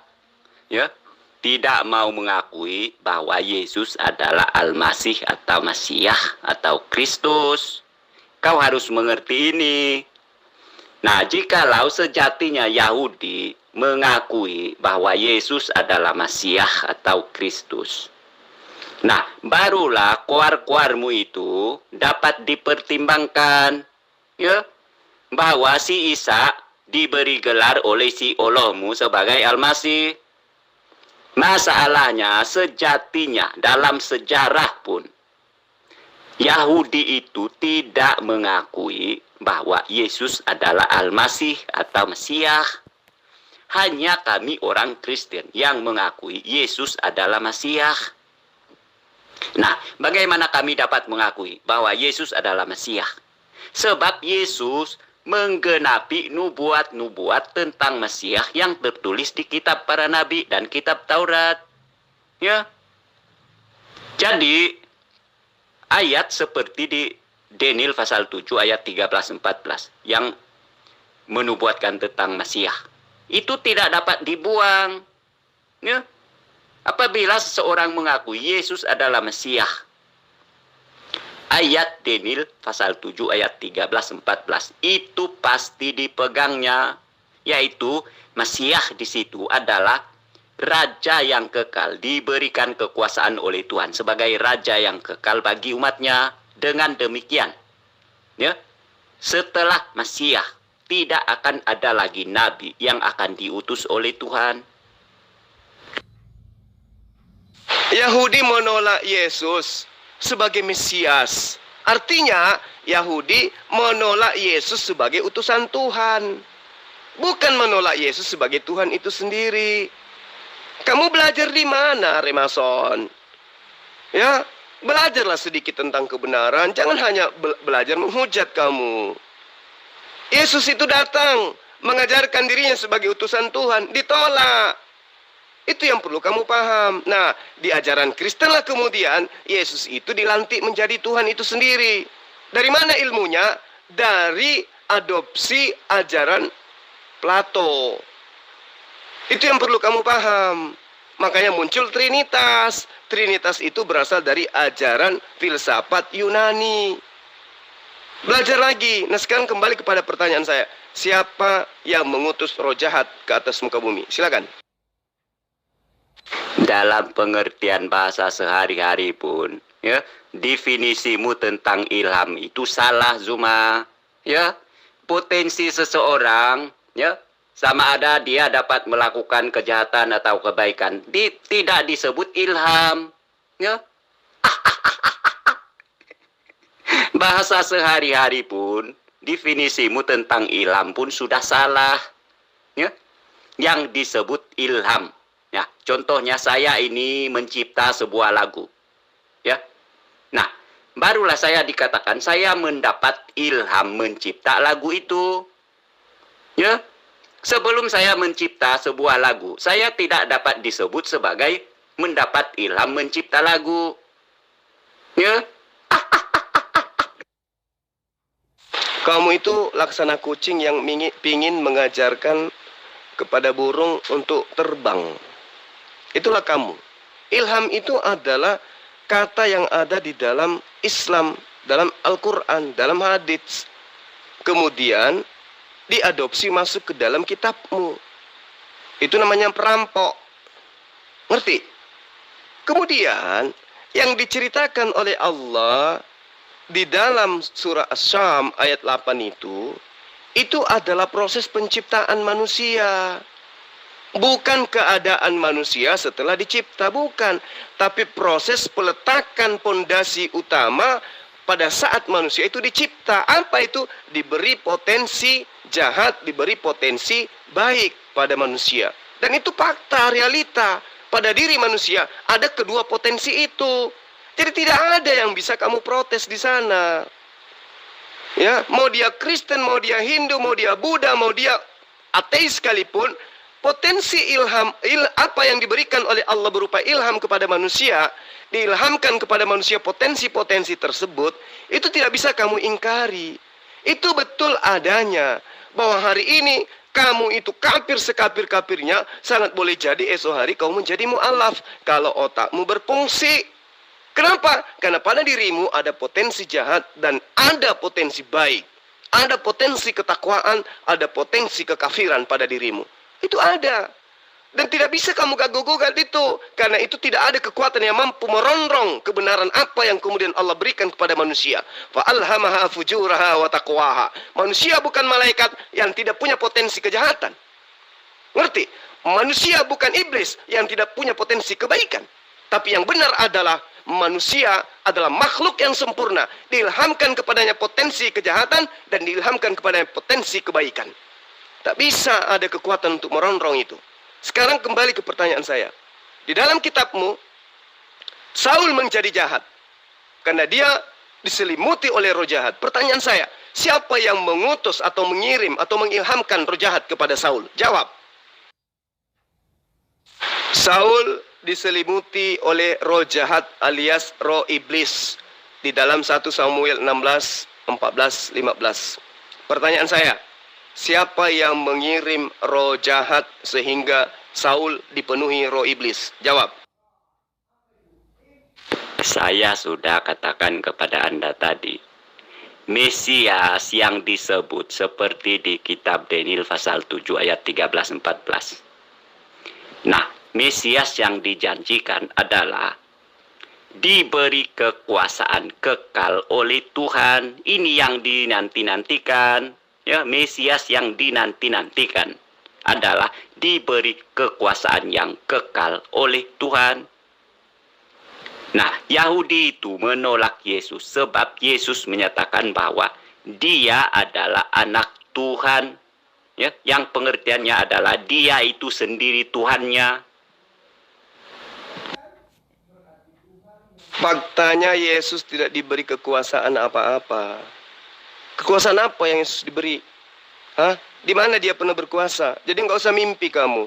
ya, tidak mau mengakui bahwa Yesus adalah Al-Masih atau Masiah atau Kristus. Kau harus mengerti ini. Nah, jikalau sejatinya Yahudi mengakui bahwa Yesus adalah Masiah atau Kristus, nah, barulah koar-koarmu itu dapat dipertimbangkan, ya, bahwa si Isa diberi gelar oleh si Allahmu sebagai Al-Masih. Masalahnya sejatinya dalam sejarah pun Yahudi itu tidak mengakui bahwa Yesus adalah Al-Masih atau Mesiah. Hanya kami orang Kristen yang mengakui Yesus adalah Mesiah. Nah, bagaimana kami dapat mengakui bahwa Yesus adalah Mesiah? Sebab Yesus menggenapi nubuat-nubuat tentang Mesiah yang tertulis di kitab para nabi dan kitab Taurat. Ya. Jadi ayat seperti di Daniel pasal 7 ayat 13-14 yang menubuatkan tentang Mesiah itu tidak dapat dibuang. Ya. Apabila seseorang mengakui Yesus adalah Mesiah, ayat Daniel pasal 7 ayat 13-14 itu pasti dipegangnya, yaitu Mesiah di situ adalah raja yang kekal, diberikan kekuasaan oleh Tuhan sebagai raja yang kekal bagi umatnya. Dengan demikian, ya, setelah Mesiah tidak akan ada lagi nabi yang akan diutus oleh Tuhan. Yahudi menolak Yesus sebagai Mesias. Artinya Yahudi menolak Yesus sebagai utusan Tuhan, bukan menolak Yesus sebagai Tuhan itu sendiri. Kamu belajar di mana, Remason? Ya, belajarlah sedikit tentang kebenaran. Jangan hanya belajar menghujat kamu. Yesus itu datang mengajarkan dirinya sebagai utusan Tuhan, ditolak. Itu yang perlu kamu paham. Nah, di ajaran Kristen lah kemudian Yesus itu dilantik menjadi Tuhan itu sendiri. Dari mana ilmunya? Dari adopsi ajaran Plato. Itu yang perlu kamu paham. Makanya muncul Trinitas. Trinitas itu berasal dari ajaran filsafat Yunani. Belajar lagi. Nah, sekarang kembali kepada pertanyaan saya. Siapa yang mengutus roh jahat ke atas muka bumi? Silakan. Dalam pengertian bahasa sehari-hari pun, ya, definisimu tentang ilham itu salah, Zuma. Ya, potensi seseorang, ya, sama ada dia dapat melakukan kejahatan atau kebaikan, tidak disebut ilham. Ya. Bahasa sehari-hari pun definisimu tentang ilham pun sudah salah. Ya, yang disebut ilham. Ya, contohnya saya ini mencipta sebuah lagu. Ya, nah, barulah saya dikatakan saya mendapat ilham mencipta lagu itu. Ya, sebelum saya mencipta sebuah lagu, saya tidak dapat disebut sebagai mendapat ilham mencipta lagu. Ya, Kamu itu laksana kucing yang pingin mengajarkan kepada burung untuk terbang. Itulah kamu. Ilham itu adalah kata yang ada di dalam Islam, dalam Al-Quran, dalam hadits. Kemudian diadopsi masuk ke dalam kitabmu. Itu namanya perampok. Ngerti? Kemudian yang diceritakan oleh Allah di dalam surah Asy-Syam ayat 8 itu adalah proses penciptaan manusia. Bukan keadaan manusia setelah dicipta, bukan. Tapi proses peletakan pondasi utama pada saat manusia itu dicipta. Apa itu? Diberi potensi jahat, diberi potensi baik pada manusia. Dan itu fakta, realita. Pada diri manusia ada kedua potensi itu. Jadi tidak ada yang bisa kamu protes di sana. Ya, mau dia Kristen, mau dia Hindu, mau dia Buddha, mau dia ateis sekalipun, potensi ilham, apa yang diberikan oleh Allah berupa ilham kepada manusia, diilhamkan kepada manusia potensi-potensi tersebut, itu tidak bisa kamu ingkari. Itu betul adanya. Bahwa hari ini kamu itu kafir sekafir-kafirnya, sangat boleh jadi esok hari kamu menjadi mu'alaf kalau otakmu berfungsi. Kenapa? Karena pada dirimu ada potensi jahat dan ada potensi baik. Ada potensi ketakwaan, ada potensi kekafiran pada dirimu. Itu ada. Dan tidak bisa kamu gagah-gagah itu. Karena itu tidak ada kekuatan yang mampu merongrong kebenaran apa yang kemudian Allah berikan kepada manusia. Fa'alhamaha fujuraha wa taqwaha. Manusia bukan malaikat yang tidak punya potensi kejahatan. Ngerti? Manusia bukan iblis yang tidak punya potensi kebaikan. Tapi yang benar adalah manusia adalah makhluk yang sempurna. Diilhamkan kepadanya potensi kejahatan dan diilhamkan kepadanya potensi kebaikan. Tak bisa ada kekuatan untuk merongrong itu. Sekarang kembali ke pertanyaan saya. Di dalam kitabmu, Saul menjadi jahat. Karena dia diselimuti oleh roh jahat. Pertanyaan saya, siapa yang mengutus atau mengirim atau mengilhamkan roh jahat kepada Saul? Jawab. Saul diselimuti oleh roh jahat alias roh iblis. Di dalam 1 Samuel 16, 14, 15. Pertanyaan saya, siapa yang mengirim roh jahat sehingga Saul dipenuhi roh iblis? Jawab. saya sudah katakan kepada Anda tadi. Mesias yang disebut seperti di kitab Daniel pasal 7 ayat 13-14. Nah, Mesias yang dijanjikan adalah diberi kekuasaan kekal oleh Tuhan. Ini yang dinanti-nantikan. Ya, Mesias yang dinanti-nantikan adalah diberi kekuasaan yang kekal oleh Tuhan. Nah, Yahudi itu menolak Yesus sebab Yesus menyatakan bahwa dia adalah anak Tuhan. Ya, yang pengertiannya adalah dia itu sendiri Tuhannya. Faktanya Yesus tidak diberi kekuasaan apa-apa. Kekuasaan apa yang Yesus diberi? Hah? Di mana dia pernah berkuasa? Jadi nggak usah mimpi kamu.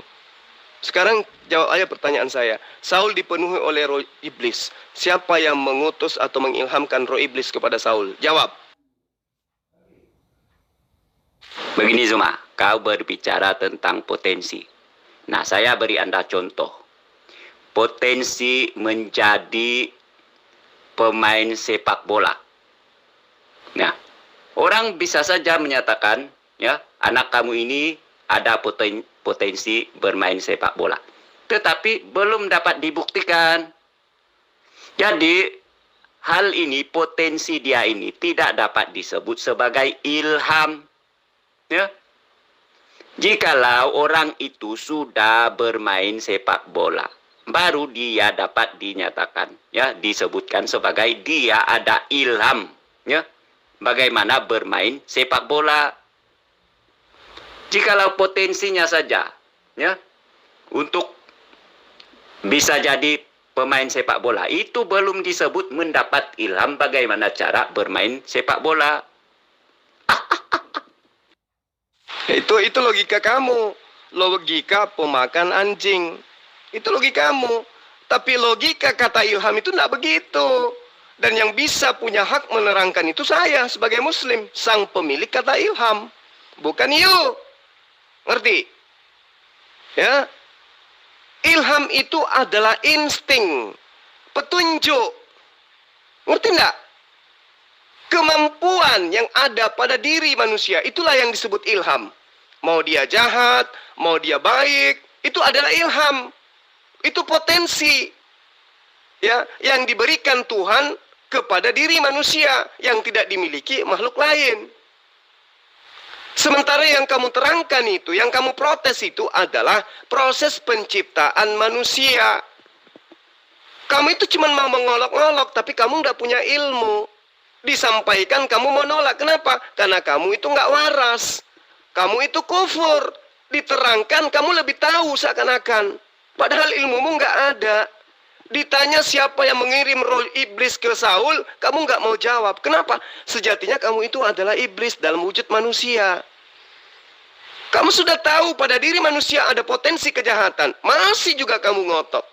Sekarang jawab aja pertanyaan saya. Saul dipenuhi oleh roh iblis. Siapa yang mengutus atau mengilhamkan roh iblis kepada Saul? Jawab. Begini Zuma, kau berbicara tentang potensi. Nah, saya beri Anda contoh. Potensi menjadi pemain sepak bola. Nah, orang bisa saja menyatakan, ya, anak kamu ini ada potensi bermain sepak bola. Tetapi belum dapat dibuktikan. Jadi, hal ini, potensi dia ini tidak dapat disebut sebagai ilham. Ya. Jikalau orang itu sudah bermain sepak bola, baru dia dapat dinyatakan, ya, disebutkan sebagai dia ada ilham, ya, bagaimana bermain sepak bola. Jikalau potensinya saja, ya, untuk bisa jadi pemain sepak bola, itu belum disebut mendapat ilham bagaimana cara bermain sepak bola. Itu logika kamu. Logika pemakan anjing. Itu logika kamu. Tapi logika kata ilham itu tidak begitu. Dan yang bisa punya hak menerangkan itu saya sebagai muslim. Sang pemilik kata ilham. Bukan you. Ngerti? Ya. Ilham itu adalah insting. Petunjuk. Ngerti enggak? Kemampuan yang ada pada diri manusia. Itulah yang disebut ilham. Mau dia jahat, mau dia baik. Itu adalah ilham. Itu potensi. Ya, yang diberikan Tuhan kepada diri manusia. Yang tidak dimiliki makhluk lain. Sementara yang kamu terangkan itu, yang kamu protes itu adalah proses penciptaan manusia. Kamu itu cuma mau mengolok-olok, tapi kamu nggak punya ilmu. Disampaikan kamu mau nolak. Kenapa? Karena kamu itu nggak waras. Kamu itu kufur. Diterangkan kamu lebih tahu seakan-akan. Padahal ilmumu nggak ada. Ditanya siapa yang mengirim roh iblis ke Saul, kamu nggak mau jawab. Kenapa? Sejatinya kamu itu adalah iblis dalam wujud manusia. Kamu sudah tahu pada diri manusia ada potensi kejahatan. Masih juga kamu ngotot.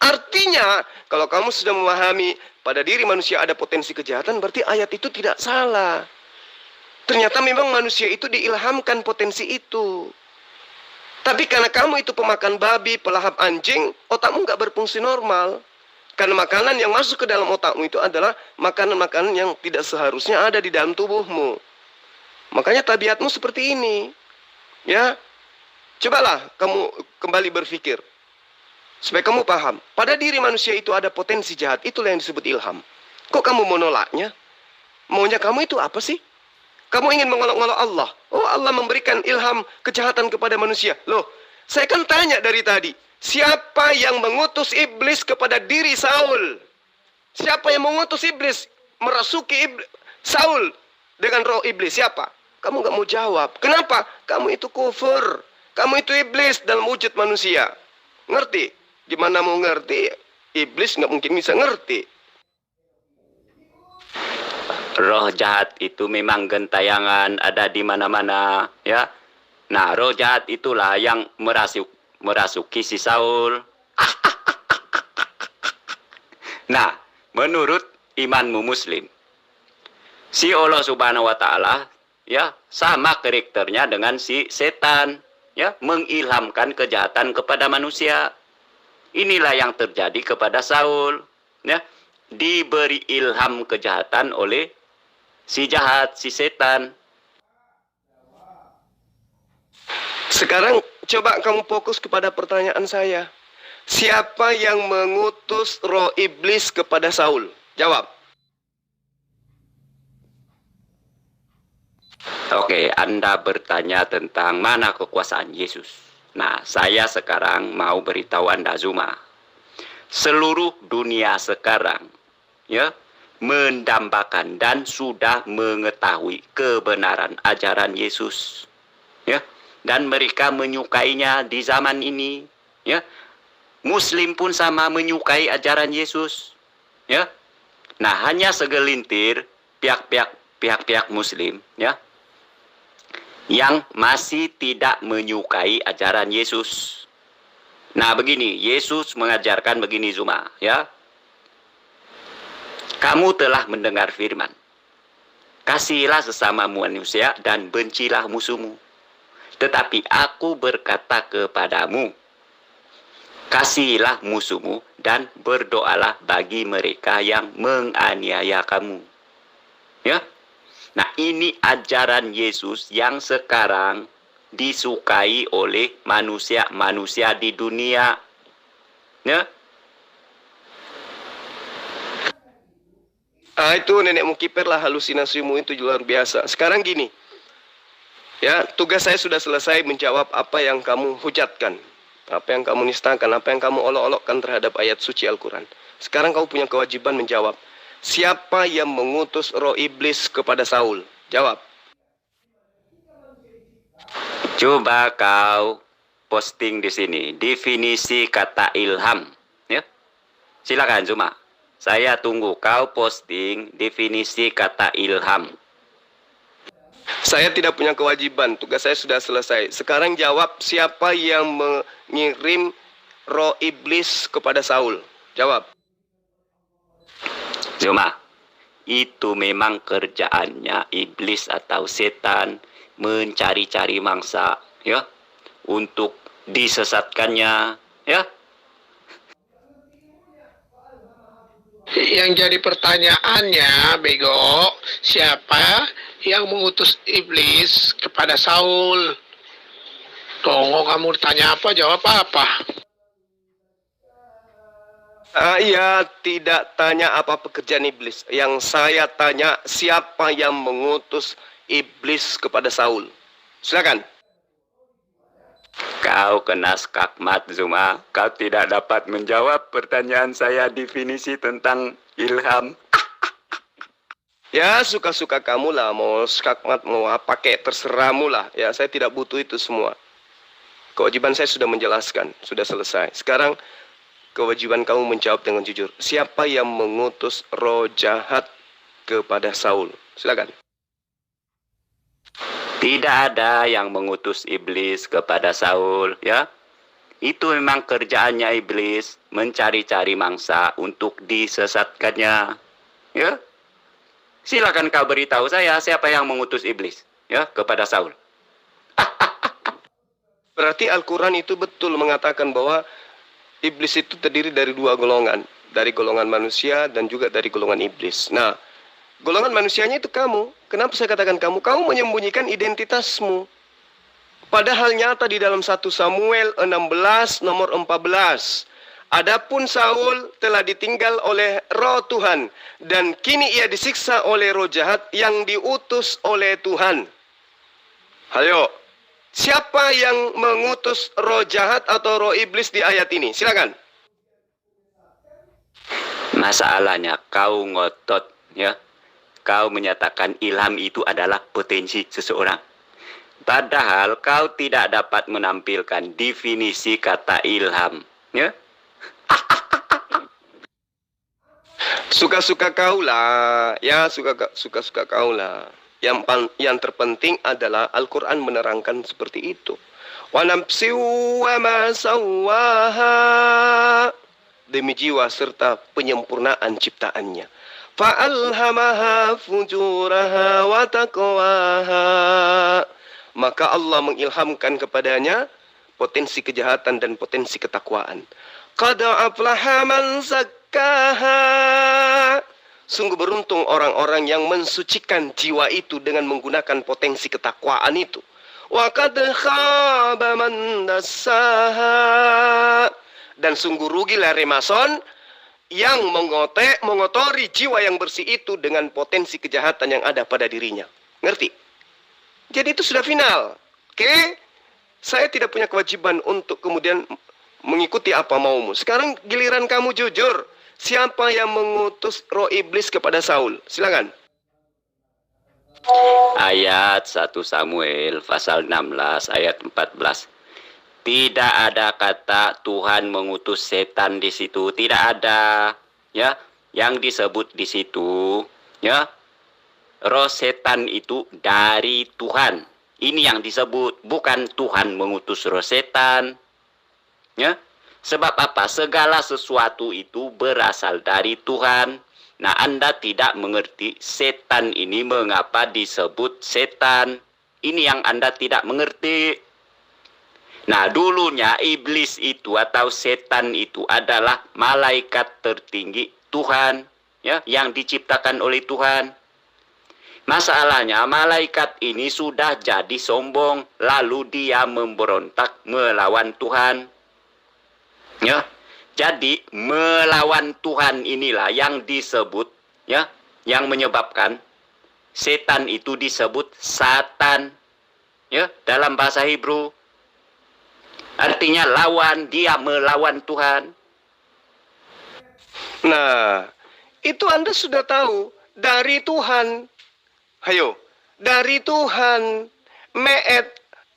Artinya, kalau kamu sudah memahami pada diri manusia ada potensi kejahatan, berarti ayat itu tidak salah. Ternyata memang manusia itu diilhamkan potensi itu. Tapi karena kamu itu pemakan babi, pelahap anjing, otakmu nggak berfungsi normal. Karena makanan yang masuk ke dalam otakmu itu adalah makanan-makanan yang tidak seharusnya ada di dalam tubuhmu. Makanya tabiatmu seperti ini. Ya, cobalah kamu kembali berpikir. Supaya kamu paham. Pada diri manusia itu ada potensi jahat. Itulah yang disebut ilham. Kok kamu menolaknya? Maunya kamu itu apa sih? Kamu ingin mengolok-olok Allah. Oh, Allah memberikan ilham kejahatan kepada manusia. Loh, saya kan tanya dari tadi. Siapa yang mengutus iblis kepada diri Saul? Siapa yang mengutus iblis? Merasuki Saul dengan roh iblis. Siapa? Kamu gak mau jawab. Kenapa? Kamu itu kufur. Kamu itu iblis dalam wujud manusia. Ngerti? Gimana mau ngerti? Iblis gak mungkin bisa ngerti. Roh jahat itu memang gentayangan ada di mana-mana, ya. Nah, roh jahat itulah yang merasuki si Saul. Nah, menurut imanmu muslim, si Allah Subhanahu wa taala, ya, sama karakternya dengan si setan, ya, mengilhamkan kejahatan kepada manusia. Inilah yang terjadi kepada Saul, ya. Diberi ilham kejahatan oleh si jahat, si setan. Sekarang coba kamu fokus kepada pertanyaan saya. Siapa yang mengutus roh iblis kepada Saul? Jawab. Oke, Anda bertanya tentang mana kekuasaan Yesus. Nah, saya sekarang mau beritahu Anda, Zuma. Seluruh dunia sekarang, ya, mendambakan dan sudah mengetahui kebenaran ajaran Yesus, ya, dan mereka menyukainya di zaman ini, ya. Muslim pun sama menyukai ajaran Yesus, ya. Nah, hanya segelintir pihak-pihak Muslim, ya, yang masih tidak menyukai ajaran Yesus. Nah, begini, Yesus mengajarkan begini, Zuma, ya. Kamu telah mendengar firman. Kasihilah sesama manusia dan bencilah musuhmu. Tetapi aku berkata kepadamu, kasihilah musuhmu dan berdoalah bagi mereka yang menganiaya kamu. Ya. Nah, ini ajaran Yesus yang sekarang disukai oleh manusia-manusia di dunia. Ya. Itu nenekmu kiper lah, halusinasimu itu luar biasa. Sekarang gini, ya, tugas saya sudah selesai menjawab apa yang kamu hujatkan, apa yang kamu nistakan, apa yang kamu olok-olokkan terhadap ayat suci Al-Quran. Sekarang kamu punya kewajiban menjawab. siapa yang mengutus roh iblis kepada Saul? Jawab. Coba kau posting di sini definisi kata ilham, ya. Silakan Zuma. Saya tunggu kau posting definisi kata ilham. Saya tidak punya kewajiban, tugas saya sudah selesai. Sekarang jawab, siapa yang mengirim roh iblis kepada Saul? Jawab. Zuma, itu memang kerjaannya iblis atau setan mencari-cari mangsa, ya, untuk disesatkannya, ya. Yang jadi pertanyaannya, Bego, siapa yang mengutus iblis kepada Saul? Tunggu, kamu ditanya apa, jawab apa? Saya tidak tanya apa pekerjaan iblis. Yang saya tanya, siapa yang mengutus iblis kepada Saul? Silakan. Kau kena skakmat, Zuma. Kau tidak dapat menjawab pertanyaan saya definisi tentang ilham. Ya, suka-suka kamu lah. Mau skakmat, mau apa kek, terserahmu lah. Ya, saya tidak butuh itu semua. Kewajiban saya sudah menjelaskan, sudah selesai. Sekarang, kewajiban kamu menjawab dengan jujur. Siapa yang mengutus roh jahat kepada Saul? Silakan. Tidak ada yang mengutus iblis kepada Saul, ya. Itu memang kerjaannya iblis, mencari-cari mangsa untuk disesatkannya, ya. Silakan kau beritahu saya siapa yang mengutus iblis, ya, kepada Saul. Berarti Al-Quran itu betul mengatakan bahwa iblis itu terdiri dari dua golongan. Dari golongan manusia dan juga dari golongan iblis. Nah, golongan manusianya itu kamu. Kenapa saya katakan kamu? Kamu menyembunyikan identitasmu. Padahal nyata di dalam 1 Samuel 16 nomor 14. Adapun Saul telah ditinggal oleh roh Tuhan. Dan kini ia disiksa oleh roh jahat yang diutus oleh Tuhan. Hayo. Siapa yang mengutus roh jahat atau roh iblis di ayat ini? Silakan. Masalahnya kau ngotot, ya. Kau menyatakan ilham itu adalah potensi seseorang. Padahal kau tidak dapat menampilkan definisi kata ilham, ya. Suka-suka kau lah, ya suka-suka kau lah. Yang terpenting adalah Al-Quran menerangkan seperti itu. Wa nafsi wa ma sawwaha. Demi jiwa serta penyempurnaan ciptaannya. Fa'alhamaha fujuraha wa taqwaha. Maka Allah mengilhamkan kepadanya potensi kejahatan dan potensi ketakwaan. Qad aflaha man zakkaha. Sungguh beruntung orang-orang yang mensucikan jiwa itu dengan menggunakan potensi ketakwaan itu. Wa qad khaba man dassaha. Dan sungguh rugilah Remason yang mengotori jiwa yang bersih itu dengan potensi kejahatan yang ada pada dirinya. Ngerti? Jadi itu sudah final. Oke? Saya tidak punya kewajiban untuk kemudian mengikuti apa maumu. Sekarang giliran kamu jujur. Siapa yang mengutus roh iblis kepada Saul? Silakan. Ayat 1 Samuel pasal 16 ayat 14. Tidak ada kata Tuhan mengutus setan di situ, tidak ada, ya. Yang disebut di situ, ya, roh setan itu dari Tuhan. Ini yang disebut, bukan Tuhan mengutus roh setan, ya. Sebab apa? Segala sesuatu itu berasal dari Tuhan. Nah, Anda tidak mengerti setan ini mengapa disebut setan. Ini yang Anda tidak mengerti. Nah, dulunya iblis itu atau setan itu adalah malaikat tertinggi Tuhan, ya, yang diciptakan oleh Tuhan. Masalahnya malaikat ini sudah jadi sombong, lalu dia memberontak melawan Tuhan. Ya, jadi melawan Tuhan inilah yang disebut, ya, yang menyebabkan setan itu disebut Satan, ya, dalam bahasa Hebrew. Artinya lawan, dia melawan Tuhan. Nah, Itu Anda sudah tahu dari Tuhan. Hayo, dari Tuhan. Me'et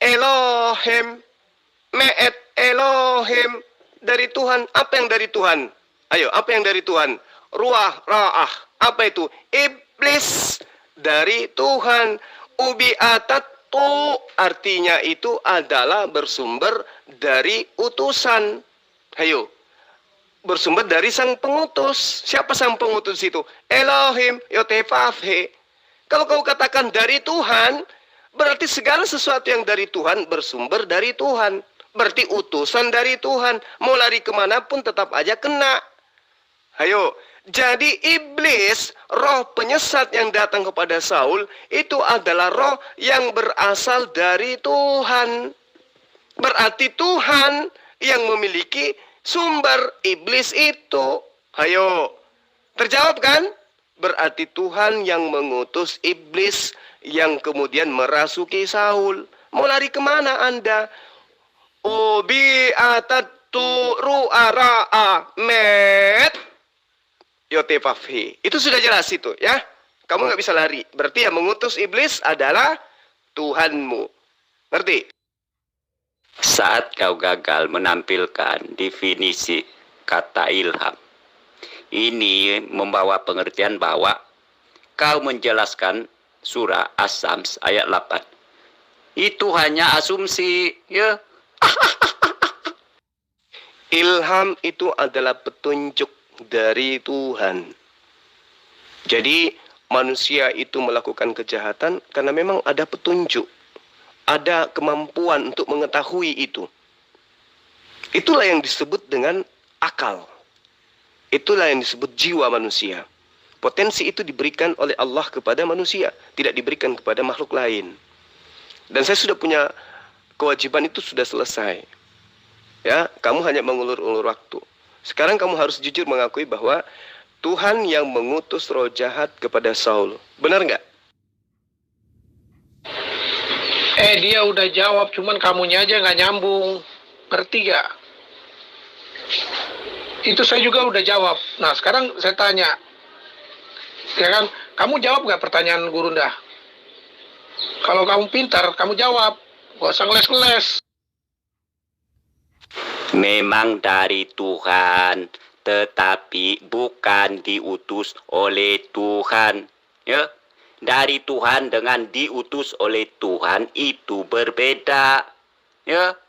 Elohim. Me'et Elohim. Dari Tuhan. Apa yang dari Tuhan? Ayo, apa yang dari Tuhan? Ruah, ra'ah. Apa itu? Iblis. Dari Tuhan. Ubi'atatu. Artinya itu adalah bersumber dari utusan. Hayo. Bersumber dari sang pengutus. Siapa sang pengutus itu? Elohim. Yotefafhe. Kalau kau katakan dari Tuhan, berarti segala sesuatu yang dari Tuhan bersumber dari Tuhan. Berarti utusan dari Tuhan. Mau lari kemanapun tetap aja kena. Ayo. Jadi iblis, roh penyesat yang datang kepada Saul, itu adalah roh yang berasal dari Tuhan. Berarti Tuhan yang memiliki sumber iblis itu. Ayo. Terjawab kan? Berarti Tuhan yang mengutus iblis yang kemudian merasuki Saul. Mau lari kemana Anda? Ubi'atatu ru'ara'a met yotefafhi. Itu sudah jelas itu ya. Kamu nggak bisa lari. Berarti yang mengutus iblis adalah Tuhanmu. Ngerti? Saat kau gagal menampilkan definisi kata ilham, ini membawa pengertian bahwa kau menjelaskan surah As-Sams ayat 8. Itu hanya asumsi, ya. Ilham itu adalah petunjuk dari Tuhan. Jadi manusia itu melakukan kejahatan karena memang ada petunjuk. Ada kemampuan untuk mengetahui itu. Itulah yang disebut dengan akal. Itulah yang disebut jiwa manusia. Potensi itu diberikan oleh Allah kepada manusia, tidak diberikan kepada makhluk lain. Dan saya sudah punya kewajiban itu sudah selesai. Ya, kamu hanya mengulur-ulur waktu. Sekarang kamu harus jujur mengakui bahwa Tuhan yang mengutus roh jahat kepada Saul. Benar nggak? Dia udah jawab, cuman kamunya aja nggak nyambung. Ngerti gak? Itu saya juga udah jawab. Nah, sekarang saya tanya. Ya kan, kamu jawab nggak pertanyaan Gurunda? Kalau kamu pintar, kamu jawab. Gak usah ngeles-ngeles. Memang dari Tuhan, tetapi bukan diutus oleh Tuhan. Ya, dari Tuhan dengan diutus oleh Tuhan itu berbeda. Ya,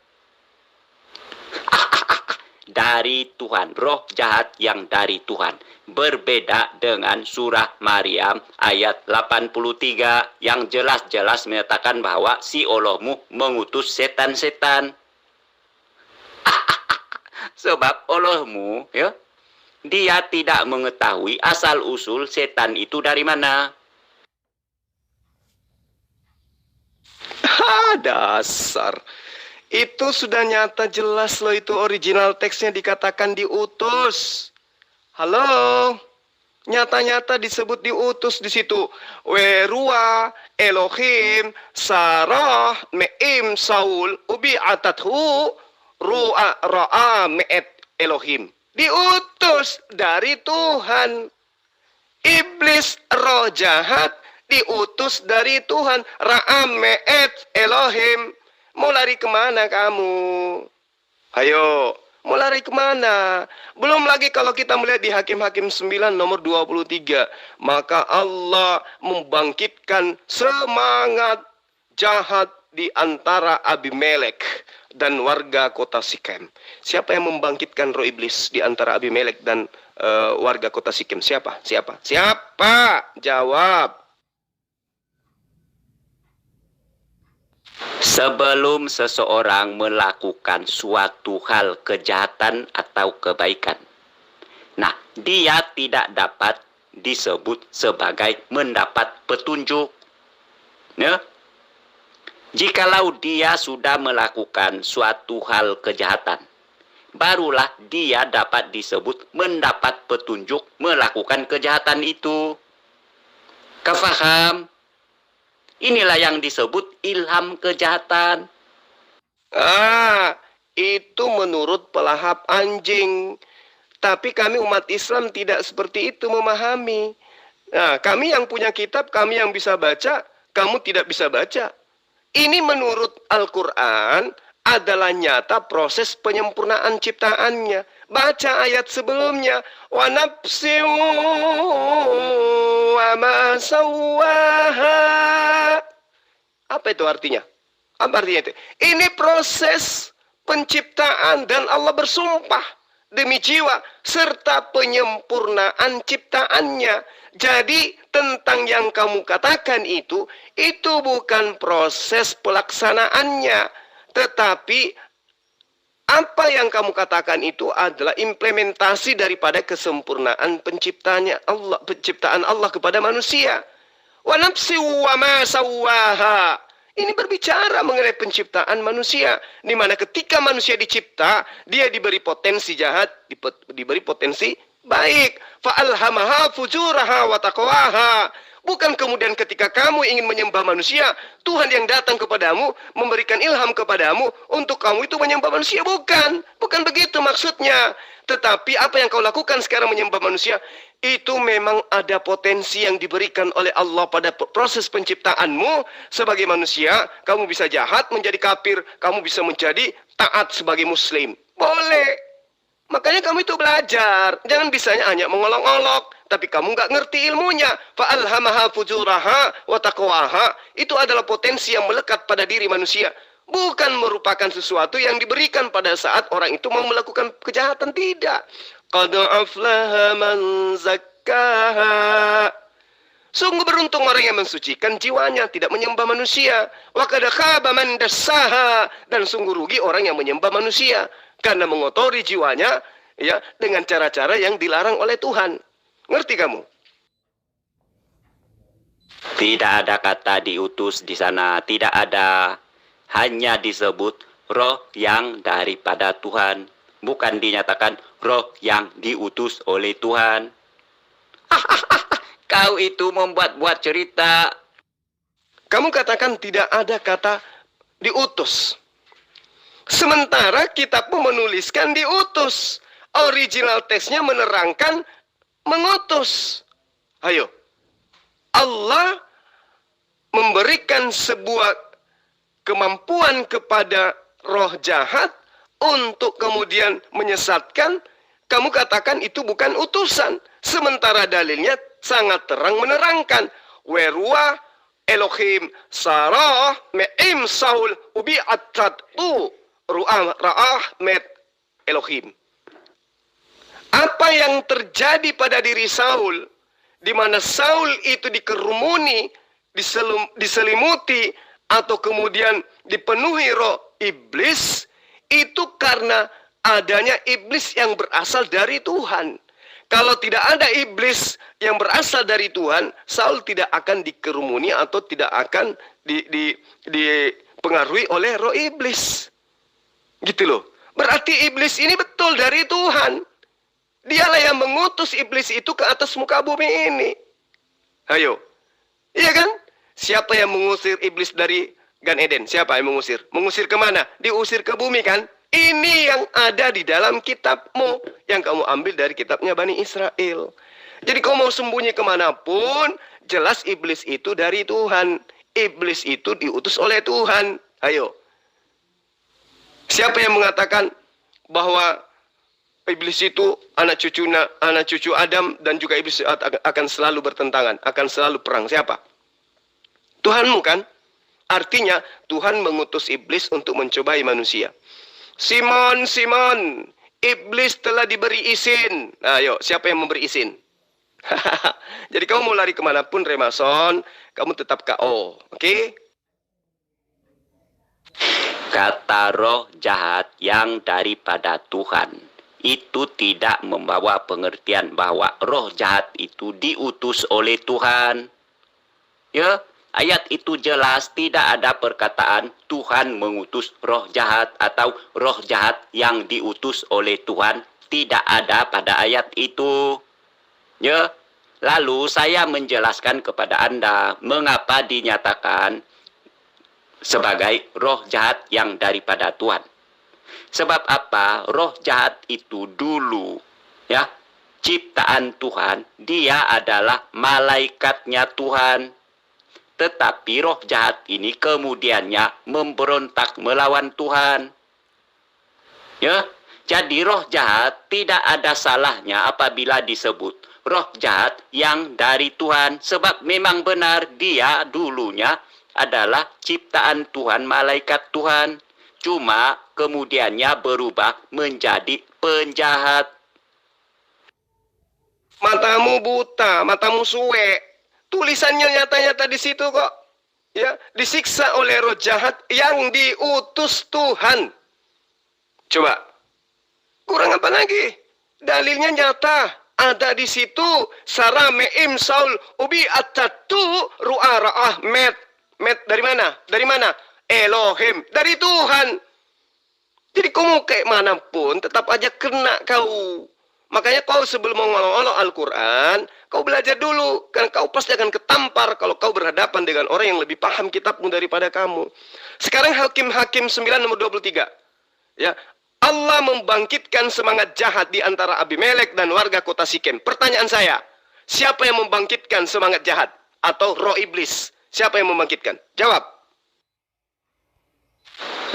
dari Tuhan, roh jahat yang dari Tuhan. Berbeda dengan surah Maryam ayat 83 yang jelas-jelas menyatakan bahwa si Allahmu mengutus setan-setan. Sebab Allahmu, ya, dia tidak mengetahui asal-usul setan itu dari mana. Dasar. Itu sudah nyata jelas loh, itu original teksnya dikatakan diutus. Halo. Nyata-nyata disebut diutus di situ. Werua Elohim Sarah Me'im Saul Ubi'atathu Ru'a Ra'a Me'et Elohim. Diutus dari Tuhan. Iblis roh jahat diutus dari Tuhan. Ra'a Me'et Elohim. Mau lari kemana kamu? Ayo, mau lari kemana? Belum lagi kalau kita melihat di Hakim-Hakim 9 nomor 23. Maka Allah membangkitkan semangat jahat di antara Abimelek dan warga kota Sikem. Siapa yang membangkitkan roh iblis di antara Abimelek dan warga kota Sikem? Siapa? Siapa? Siapa? Jawab. Sebelum seseorang melakukan suatu hal kejahatan atau kebaikan, nah, dia tidak dapat disebut sebagai mendapat petunjuk. Ya? Jikalau dia sudah melakukan suatu hal kejahatan, barulah dia dapat disebut mendapat petunjuk melakukan kejahatan itu. Kau faham? Inilah yang disebut ilham kejahatan. Itu menurut pelahap anjing. Tapi kami umat Islam tidak seperti itu memahami. Nah, kami yang punya kitab, kami yang bisa baca, kamu tidak bisa baca. Ini menurut Al-Quran adalah nyata proses penyempurnaan ciptaannya. Baca ayat sebelumnya. Wa nafsin wa ma sawwaha. Apa itu artinya? Apa artinya itu? Ini proses penciptaan dan Allah bersumpah demi jiwa serta penyempurnaan ciptaannya. Jadi tentang yang kamu katakan itu bukan proses pelaksanaannya, tetapi apa yang kamu katakan itu adalah implementasi daripada kesempurnaan penciptaan Allah kepada manusia. Wa nafsi wa ma sawwaha. Ini berbicara mengenai penciptaan manusia, di mana ketika manusia dicipta, dia diberi potensi jahat, diberi potensi baik. Fa'alhamaha fujuraha wa taqwaha. Bukan kemudian ketika kamu ingin menyembah manusia, Tuhan yang datang kepadamu, memberikan ilham kepadamu, untuk kamu itu menyembah manusia. Bukan. Bukan begitu maksudnya. Tetapi apa yang kau lakukan sekarang menyembah manusia, itu memang ada potensi yang diberikan oleh Allah pada proses penciptaanmu. Sebagai manusia, kamu bisa jahat menjadi kafir, kamu bisa menjadi taat sebagai muslim. Boleh. Makanya kamu itu belajar. Jangan bisanya hanya mengolok-olok, tapi kamu nggak ngerti ilmunya. Fa'alhamaha fujuraha wa taqwaha. Itu adalah potensi yang melekat pada diri manusia. Bukan merupakan sesuatu yang diberikan pada saat orang itu mau melakukan kejahatan. Tidak. Qad aflaha man zakkaha. Sungguh beruntung orang yang mensucikan jiwanya, tidak menyembah manusia. Wa qad khaba man dassaha. Dan sungguh rugi orang yang menyembah manusia, karena mengotori jiwanya ya dengan cara-cara yang dilarang oleh Tuhan. Ngerti kamu? Tidak ada kata diutus di sana, tidak ada. Hanya disebut roh yang daripada Tuhan. Bukan dinyatakan roh yang diutus oleh Tuhan. Kau itu membuat-buat cerita. Kamu katakan tidak ada kata diutus. Sementara kitabmu menuliskan diutus. Original teksnya menerangkan mengutus. Ayo. Allah memberikan sebuah kemampuan kepada roh jahat untuk kemudian menyesatkan. Kamu katakan itu bukan utusan. Sementara dalilnya sangat terang menerangkan. Werwa Elohim Sarah me'im Saul ubi'at tatu ra'ah met Elohim. Apa yang terjadi pada diri Saul, di mana Saul itu dikerumuni, diselimuti, atau kemudian dipenuhi roh iblis, itu karena adanya iblis yang berasal dari Tuhan. Kalau tidak ada iblis yang berasal dari Tuhan, Saul tidak akan dikerumuni atau tidak akan dipengaruhi oleh roh iblis. Gitu loh. Berarti iblis ini betul dari Tuhan. Dialah yang mengutus iblis itu ke atas muka bumi ini. Ayo. Iya kan? Siapa yang mengusir iblis dari Gan Eden? Siapa yang mengusir? Mengusir kemana? Diusir ke bumi kan? Ini yang ada di dalam kitabmu, yang kamu ambil dari kitabnya Bani Israel. Jadi kau mau sembunyi kemanapun, jelas iblis itu dari Tuhan. Iblis itu diutus oleh Tuhan. Ayo. Siapa yang mengatakan bahwa iblis itu anak cucu Adam, dan juga iblis akan selalu bertentangan, akan selalu perang? Siapa? Tuhanmu kan? Artinya Tuhan mengutus iblis untuk mencobai manusia. Simon, Simon, iblis telah diberi izin. Ayo, siapa yang memberi izin? Jadi kamu mau lari kemanapun, Remason, kamu tetap KO. Oke? Kata roh jahat yang daripada Tuhan itu tidak membawa pengertian bahwa roh jahat itu diutus oleh Tuhan. Ya, ayat itu jelas, tidak ada perkataan Tuhan mengutus roh jahat atau roh jahat yang diutus oleh Tuhan. Tidak ada pada ayat itu. Ya, lalu saya menjelaskan kepada Anda mengapa dinyatakan sebagai roh jahat yang daripada Tuhan. Sebab apa? Roh jahat itu dulu ya, ciptaan Tuhan, dia adalah malaikatnya Tuhan. Tetapi roh jahat ini kemudiannya memberontak melawan Tuhan. Ya, jadi roh jahat tidak ada salahnya apabila disebut roh jahat yang dari Tuhan. Sebab memang benar dia dulunya adalah ciptaan Tuhan, malaikat Tuhan. Cuma kemudiannya berubah menjadi penjahat. Matamu buta, matamu suwe. Tulisannya nyata-nyata di situ kok. Ya, disiksa oleh roh jahat yang diutus Tuhan. Coba, kurang apa lagi? Dalilnya nyata. Ada di situ. Sarah Me'im Saul Ubi Atatu Ru'ara Ahmed. Med dari mana? Dari mana? Elohim. Dari Tuhan. Jadi kau mau kayak manapun, tetap aja kena kau. Makanya kau sebelum mengolok-olok Al-Quran, kau belajar dulu. Karena kau pasti akan ketampar kalau kau berhadapan dengan orang yang lebih paham kitabmu daripada kamu. Sekarang Hakim-Hakim 9 nomor 23. Ya, Allah membangkitkan semangat jahat di antara Abimelek dan warga kota Sikem. Pertanyaan saya, siapa yang membangkitkan semangat jahat? Atau roh iblis? Siapa yang membangkitkan? Jawab.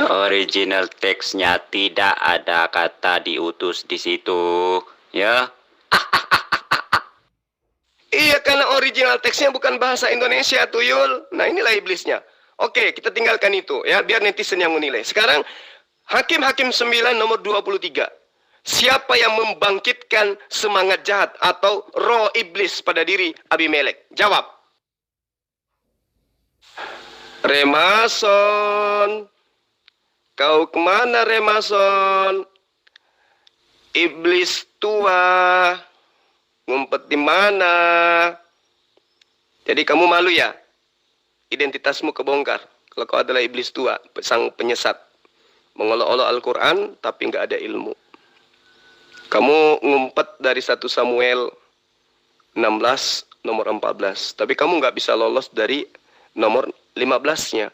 Original teksnya tidak ada kata diutus di situ, ya. Iya, karena original teksnya bukan bahasa Indonesia, tuyul. Nah, inilah iblisnya. Oke, kita tinggalkan itu, ya, biar netizen yang menilai. Sekarang, Hakim-Hakim 9 nomor 23. Siapa yang membangkitkan semangat jahat atau roh iblis pada diri Abimelek? Jawab. Remason. Kau kemana, Remason? Iblis tua. Ngumpet di mana? Jadi kamu malu ya? Identitasmu kebongkar. Kalau kau adalah iblis tua, sang penyesat. Mengolok-olok Al-Quran, tapi nggak ada ilmu. Kamu ngumpet dari 1 Samuel 16, nomor 14. Tapi kamu nggak bisa lolos dari nomor 15-nya.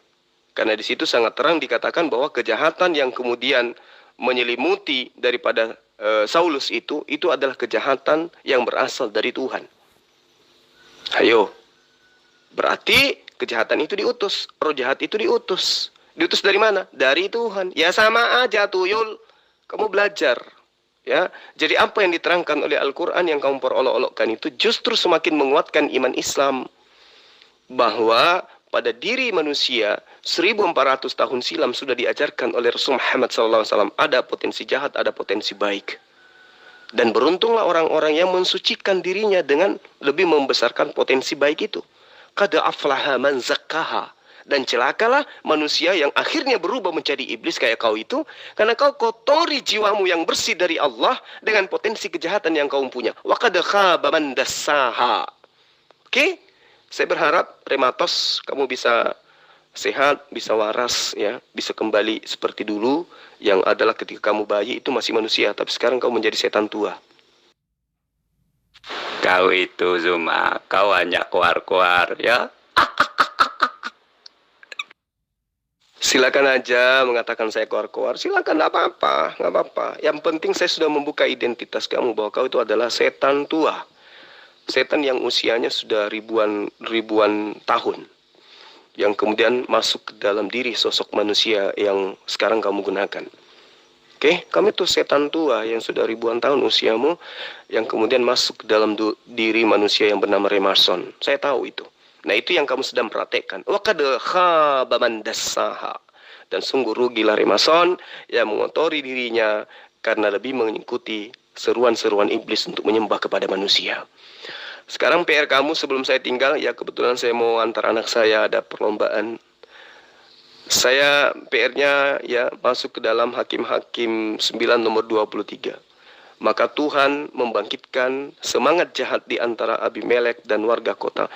Karena di situ sangat terang dikatakan bahwa kejahatan yang kemudian menyelimuti daripada Saulus itu adalah kejahatan yang berasal dari Tuhan. Ayo. Berarti kejahatan itu diutus. Roh jahat itu diutus. Diutus dari mana? Dari Tuhan. Ya sama aja tuyul. Kamu belajar. Ya. Jadi apa yang diterangkan oleh Al-Quran yang kamu perolok-olokkan itu justru semakin menguatkan iman Islam. Bahwa pada diri manusia 1400 tahun silam sudah diajarkan oleh Rasul Muhammad SAW. Ada potensi jahat, ada potensi baik. Dan beruntunglah orang-orang yang mensucikan dirinya dengan lebih membesarkan potensi baik itu. Qad aflaha man zakkaha. Dan celakalah manusia yang akhirnya berubah menjadi iblis kayak kau itu. Karena kau kotori jiwamu yang bersih dari Allah dengan potensi kejahatan yang kau punya. Wa qad khaba man dassaha. Oke? Saya berharap Rematos kamu bisa sehat, bisa waras, ya, bisa kembali seperti dulu. Yang adalah ketika kamu bayi itu masih manusia, tapi sekarang kau menjadi setan tua. Kau itu Zuma, kau hanya koar-koar, ya. Silakan aja mengatakan saya koar-koar, silakan, nggak apa-apa, nggak apa-apa. Yang penting saya sudah membuka identitas kamu bahwa kau itu adalah setan tua. Setan yang usianya sudah ribuan tahun. Yang kemudian masuk ke dalam diri sosok manusia yang sekarang kamu gunakan. Oke, kamu itu setan tua yang sudah ribuan tahun usiamu. Yang kemudian masuk ke dalam diri manusia yang bernama Remason. Saya tahu itu. Nah, itu yang kamu sedang praktekkan. Wa qad khaba man dassaha. Dan sungguh rugilah Remason yang mengotori dirinya karena lebih mengikuti seruan-seruan iblis untuk menyembah kepada manusia. Sekarang PR kamu sebelum saya tinggal, ya kebetulan saya mau antar anak saya ada perlombaan. Saya PR-nya ya masuk ke dalam Hakim-Hakim 9 nomor 23. Maka Tuhan membangkitkan semangat jahat di antara Abimelek dan warga kota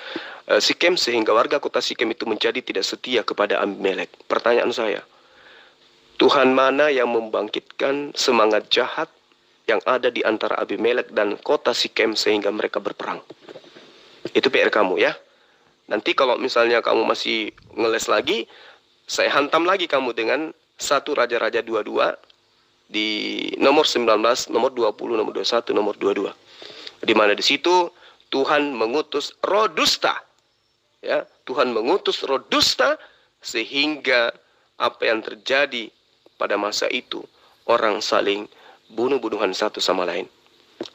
Sikem sehingga warga kota Sikem itu menjadi tidak setia kepada Abimelek. Pertanyaan saya, Tuhan mana yang membangkitkan semangat jahat yang ada di antara Abimelek dan kota Sikem sehingga mereka berperang? Itu PR kamu ya. Nanti kalau misalnya kamu masih ngeles lagi, saya hantam lagi kamu dengan 1 Raja-Raja 22 di nomor 19, nomor 20, nomor 21, nomor 22. Di mana di situ Tuhan mengutus roh dusta. Ya, Tuhan mengutus roh dusta sehingga apa yang terjadi pada masa itu, orang saling bunuh-bunuhan satu sama lain.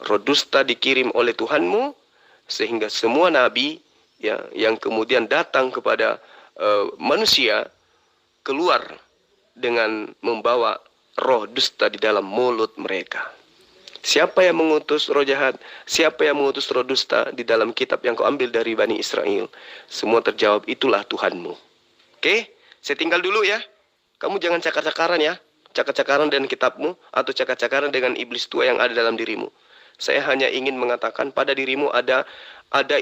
Roh dusta dikirim oleh Tuhanmu sehingga semua nabi ya yang kemudian datang kepada manusia keluar dengan membawa roh dusta di dalam mulut mereka. Siapa yang mengutus roh jahat? Siapa yang mengutus roh dusta di dalam kitab yang kau ambil dari Bani Israel? Semua terjawab, itulah Tuhanmu. Oke, saya tinggal dulu ya. Kamu jangan cakar-cakaran ya. Cakar-cakaran dengan kitabmu atau cakar-cakaran dengan iblis tua yang ada dalam dirimu. Saya hanya ingin mengatakan pada dirimu ada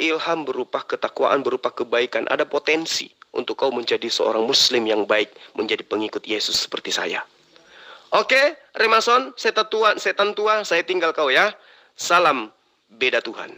ilham berupa ketakwaan, berupa kebaikan. Ada potensi untuk kau menjadi seorang muslim yang baik, menjadi pengikut Yesus seperti saya. Oke, Remason, setan tua, saya tinggal kau ya. Salam beda Tuhan.